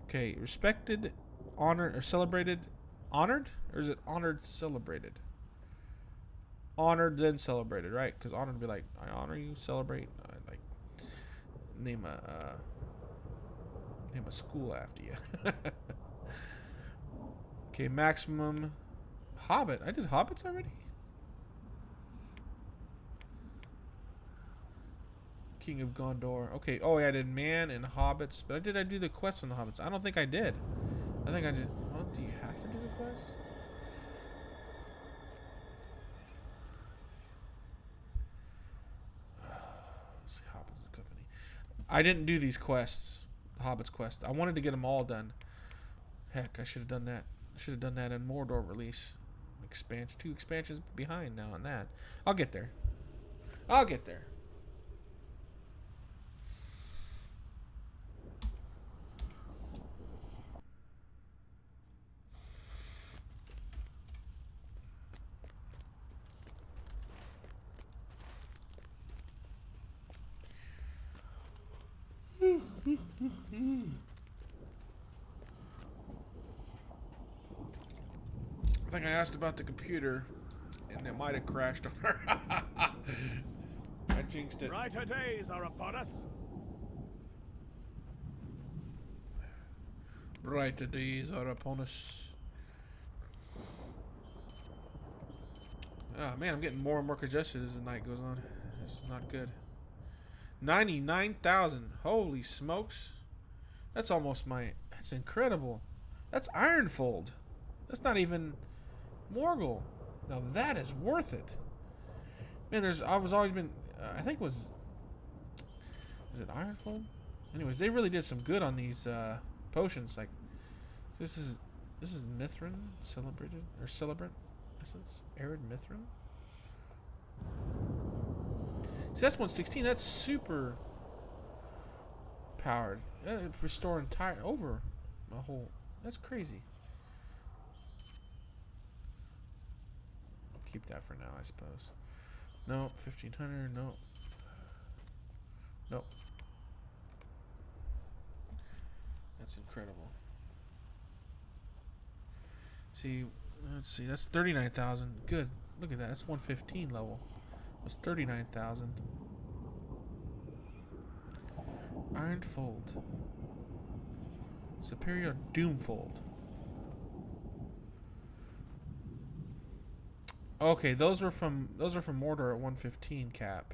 Okay, respected, honored, or celebrated. Honored? Or is it honored, celebrated? Honored, then celebrated, right? Because honored would be like, I honor you, celebrate. I like name a school after you. Okay, maximum Hobbit. I did Hobbits already? King of Gondor. Okay. Oh, yeah, I did Man and Hobbits. But did I do the quest on the Hobbits? I don't think I did. I think I did. Well, do you have to do the quest? Let's see, Hobbits and Company. I didn't do these quests. The Hobbits quest. I wanted to get them all done. Heck, I should have done that. I should have done that in Mordor release. Expansion. 2 expansions behind now on that. I'll get there. I'll get there. I think I asked about the computer, and it might have crashed on her. I jinxed it. Brighter days are upon us. Brighter days are upon us. Oh man, I'm getting more and more congested as the night goes on. This is not good. 99,000. Holy smokes. That's almost my... That's incredible. That's Ironfold. That's not even Morgul. Now that is worth it. Man, I was always been... I think it was... Is it Ironfold? Anyways, they really did some good on these potions. Like, this is Mithrin celebrated or celebrant essence. Arid Mithrin. See, that's 116. That's super powered. It restore entire over a whole. That's crazy. I'll keep that for now, I suppose. Nope, 1,500. Nope. Nope. That's incredible. See, let's see. That's 39,000. Good. Look at that. That's 115 level. It was 39,000. Ironfold. Superior Doomfold. Okay, those are from Mordor at 115 cap.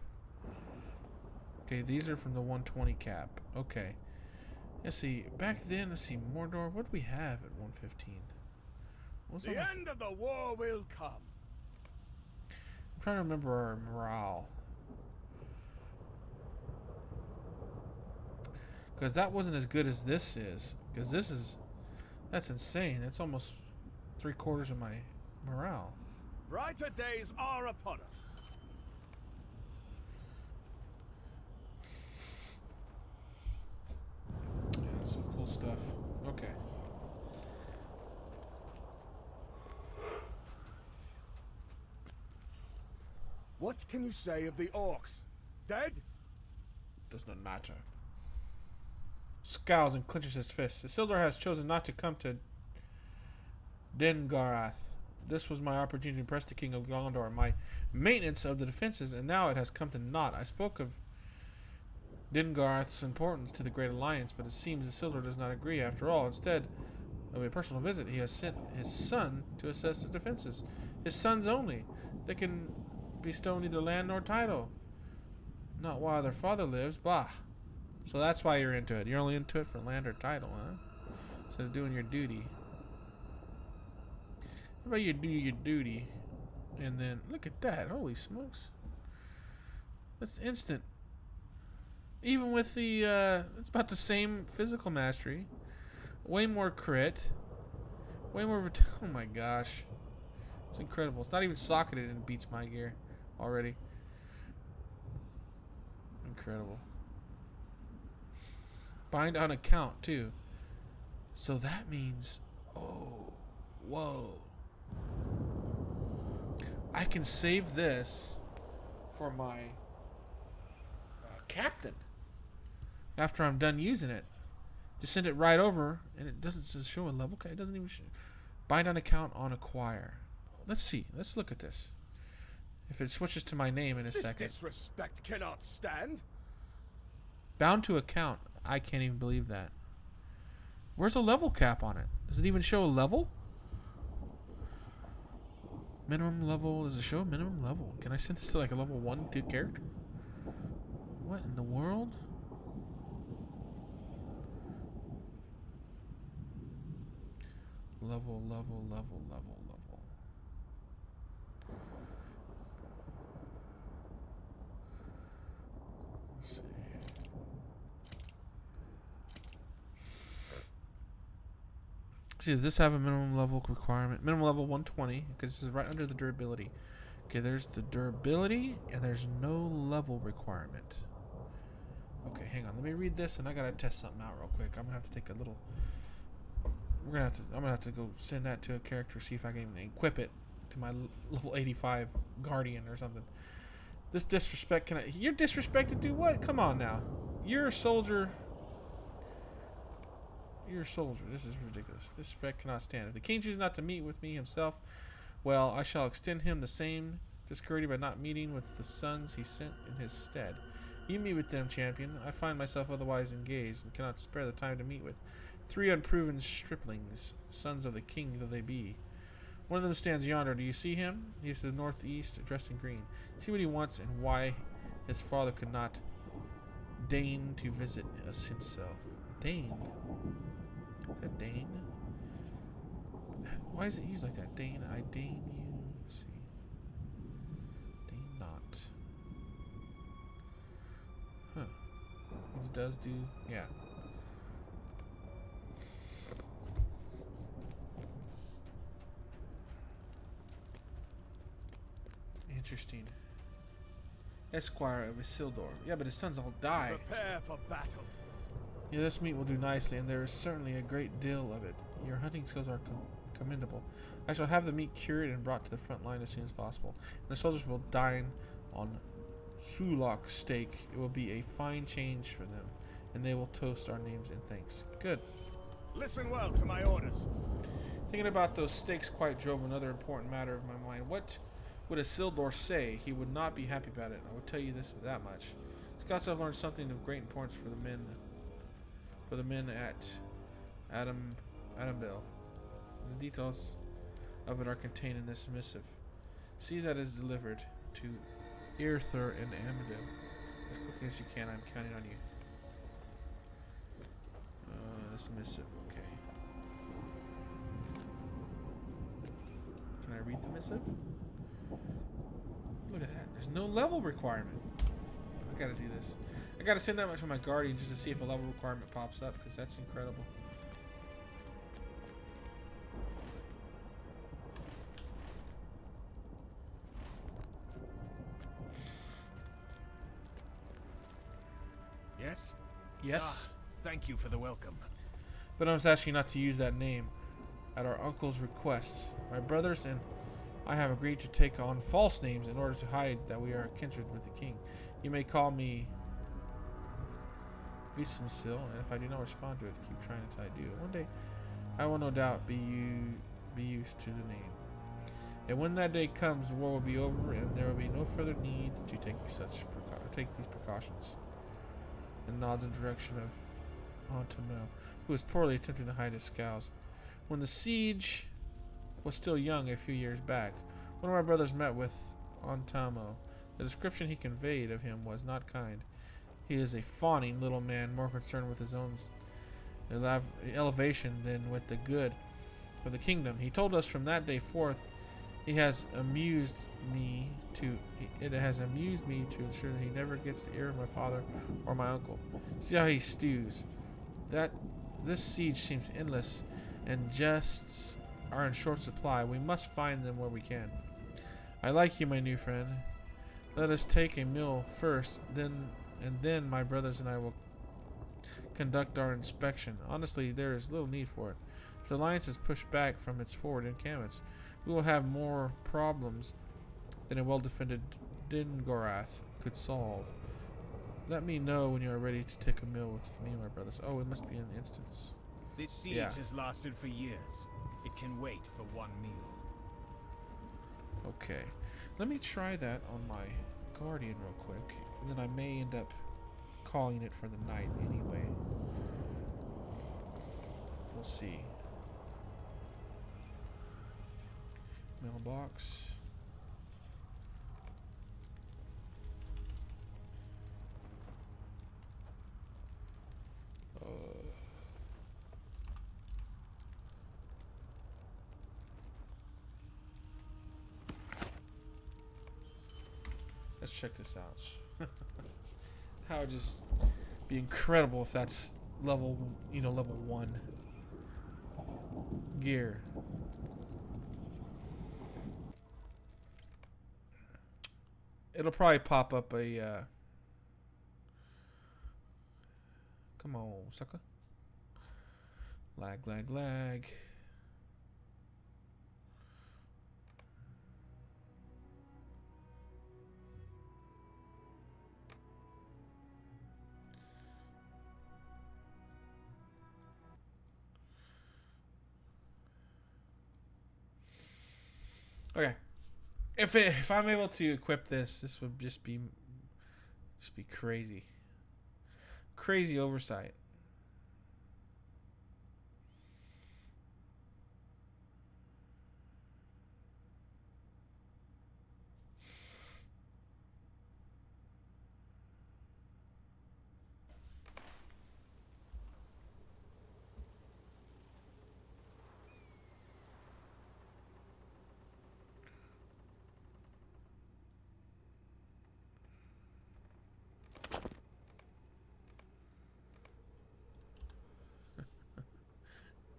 Okay, these are from the 120 cap. Okay. Let's see. Back then, let's see. Mordor, what do we have at 115? The end of the war will come. I'm trying to remember our morale. Because that wasn't as good as this is. Because that's insane. That's almost 3/4 of my Morale. Brighter days are upon us. Yeah, that's some cool stuff. Okay. What can you say of the orcs? Dead? Does not matter. Scowls and clenches his fists. Isildur has chosen not to come to Dengarath. This was my opportunity to impress the king of Gondor, my maintenance of the defenses, and now it has come to naught. I spoke of Dengarath's importance to the Great Alliance, but it seems Isildur does not agree. After all, instead of a personal visit, he has sent his son to assess the defenses. His sons only. They can bestow neither land nor title. Not while their father lives. Bah. So that's why you're into it. You're only into it for land or title, huh? Instead of doing your duty. How about you do your duty? And then, look at that. Holy smokes. That's instant. Even with the, it's about the same physical mastery. Way more crit. Way more, oh my gosh. It's incredible. It's not even socketed and beats my gear already. Incredible. Bind on account, too. So that means, oh, whoa. I can save this for my captain after I'm done using it. Just send it right over, and it doesn't just show a level. It doesn't even show. Bind on account on acquire. Let's see. Let's look at this. If it switches to my name in a second. This disrespect cannot stand. Bound to account. I can't even believe that. Where's a level cap on it? Does it even show a level? Minimum level. Does it show a minimum level? Can I send this to like a level 1, 2 character? What in the world? Level. Let's see. See, does this have a minimum level requirement? Minimum level 120, because this is right under the durability. Okay, there's the durability, and there's no level requirement. Okay, hang on. Let me read this, and I gotta test something out real quick. I'm gonna have to take a little. I'm gonna have to go send that to a character, see if I can even equip it to my level 85 guardian or something. This disrespect you're disrespected to what? Come on now. You're a soldier. You're a soldier. This is ridiculous. Disrespect cannot stand. If the king chooses not to meet with me himself, well, I shall extend him the same discourtesy by not meeting with the sons he sent in his stead. You meet with them, champion. I find myself otherwise engaged and cannot spare the time to meet with 3 unproven striplings, sons of the king though they be. One of them stands yonder. Do you see him? He is to the northeast, dressed in green. See what he wants and why his father could not deign to visit us himself. Deign? Is that Dane? Why is it used like that? Dane, I deign you. Let's see. Deign not. Huh. It does do, yeah. Interesting. Esquire of Isildur. Yeah, but his sons all die. Prepare for battle. Yeah, this meat will do nicely, and there is certainly a great deal of it. Your hunting skills are commendable. I shall have the meat cured and brought to the front line as soon as possible. And the soldiers will dine on sulak steak. It will be a fine change for them, and they will toast our names in thanks. Good. Listen well to my orders. Thinking about those steaks quite drove another important matter of my mind. What would Isildur say? He would not be happy about it. I will tell you this that much. Scouts have learned something of great importance for the men. At Adambill. The details of it are contained in this missive. See that it is delivered to Irthur and Amadil as quickly as you can. I'm counting on you. This missive, okay. Can I read the missive? Look at that. There's no level requirement. I gotta do this. I gotta send that much to my guardian just to see if a level requirement pops up, because that's incredible. yes? Yes. Thank you for the welcome. But I was asking not to use that name at our uncle's request. My brothers and I have agreed to take on false names in order to hide that we are kindred with the king. You may call me Vismasil, and if I do not respond to it, keep trying until I do. One day, I will no doubt be used to the name. And when that day comes, the war will be over, and there will be no further need to take these precautions. And nods in the direction of Antamel, who was poorly attempting to hide his scowls. When the siege was still young a few years back, one of our brothers met with Antamo. The description he conveyed of him was not kind. He is a fawning little man, more concerned with his own elevation than with the good of the kingdom. He told us from that day forth, it has amused me to ensure that he never gets the ear of my father or my uncle. See how he stews. This siege seems endless, and jests are in short supply. We must find them where we can. I like you, my new friend. Let us take a meal first, then my brothers and I will conduct our inspection. Honestly, there is little need for it. If the alliance is pushed back from its forward encampments, we will have more problems than a well-defended Dingorath could solve. Let me know when you are ready to take a meal with me and my brothers. Oh, it must be an instance. This siege has lasted for years. It can wait for one meal. Okay. Let me try that on my guardian real quick, and then I may end up calling it for the night anyway. We'll see. Mailbox. Let's check this out. That would just be incredible if that's level 1 gear. It'll probably pop up a come on, sucker. Lag. Okay. If I'm able to equip this would just be crazy. Crazy oversight.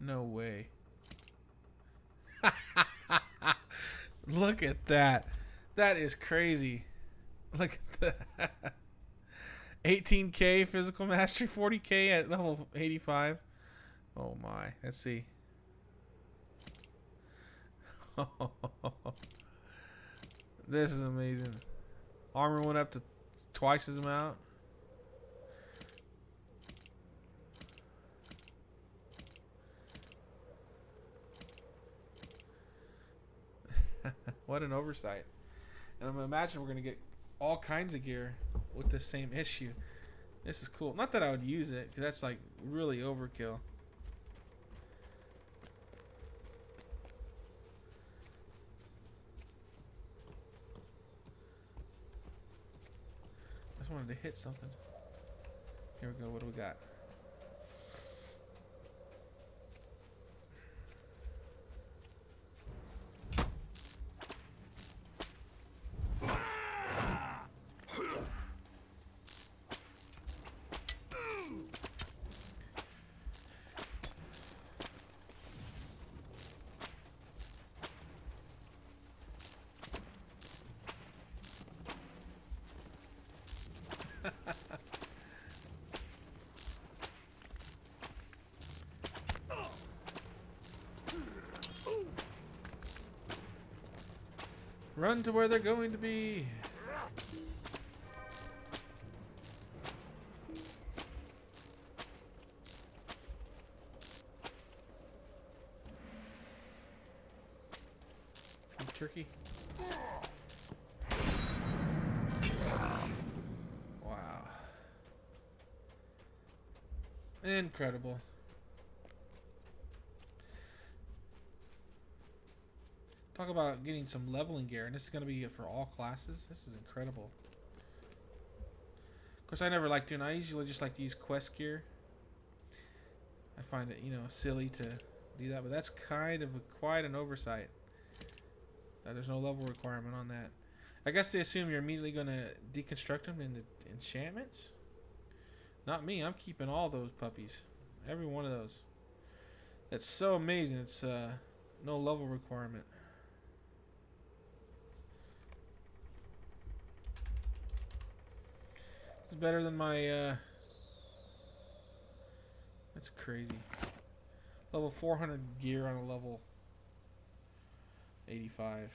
No way. Look at that. That is crazy. Look at that. 18k physical mastery, 40k at level 85. Oh my. Let's see. This is amazing. Armor went up to twice as amount. What an oversight. And I'm imagine we're going to get all kinds of gear with the same issue. This is cool. Not that I would use it, because that's like really overkill. I just wanted to hit something. Here we go. What do we got? Run to where they're going to be. Turkey. Wow. Incredible. Talk about getting some leveling gear, and this is going to be for all classes. This is incredible. Of course, I never like doing. I usually just like to use quest gear. I find it, you know, silly to do that, but that's kind of quite an oversight. That there's no level requirement on that. I guess they assume you're immediately going to deconstruct them into enchantments. Not me. I'm keeping all those puppies. Every one of those. That's so amazing. It's no level requirement. It's better than my... That's crazy. Level 400 gear on a level 85.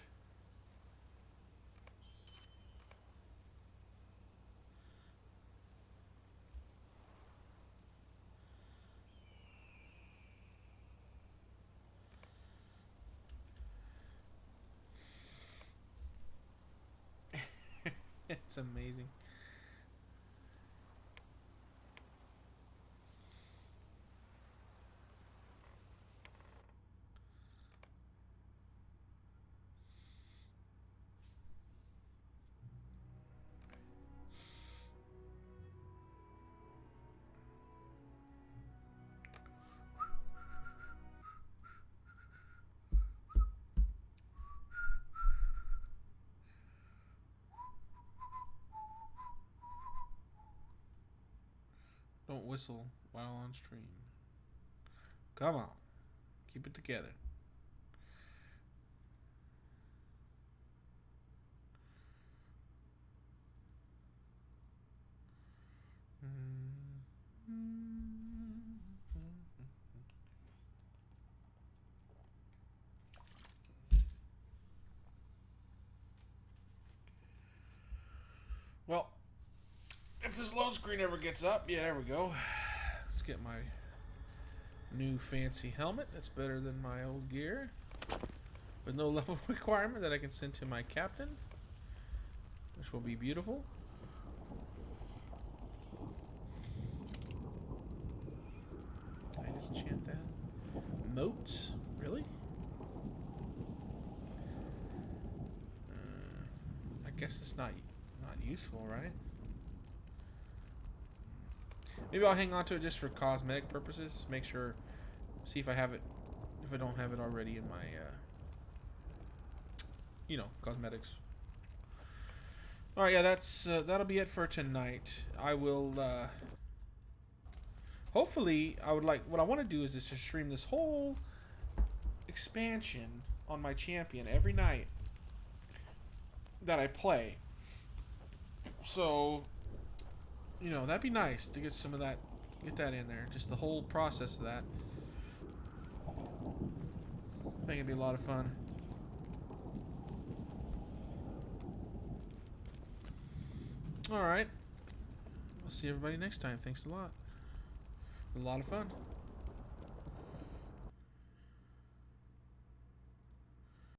It's amazing. Don't whistle while on stream. Come on. Keep it together. Well, if this load screen ever gets up, yeah, there we go. Let's get my new fancy helmet. That's better than my old gear. With no level requirement that I can send to my captain. Which will be beautiful. Can I just enchant that? Moats? Really? I guess it's not useful, right? Maybe I'll hang on to it just for cosmetic purposes. Make sure, see if I have it, if I don't have it already in my, you know, cosmetics. All right, yeah, that'll be it for tonight. I will, hopefully, what I want to do is just stream this whole expansion on my champion every night that I play. So, you know, that'd be nice to get some of that, get that in there. Just the whole process of that. I think it'd be a lot of fun. Alright. I'll see everybody next time. Thanks a lot. A lot of fun.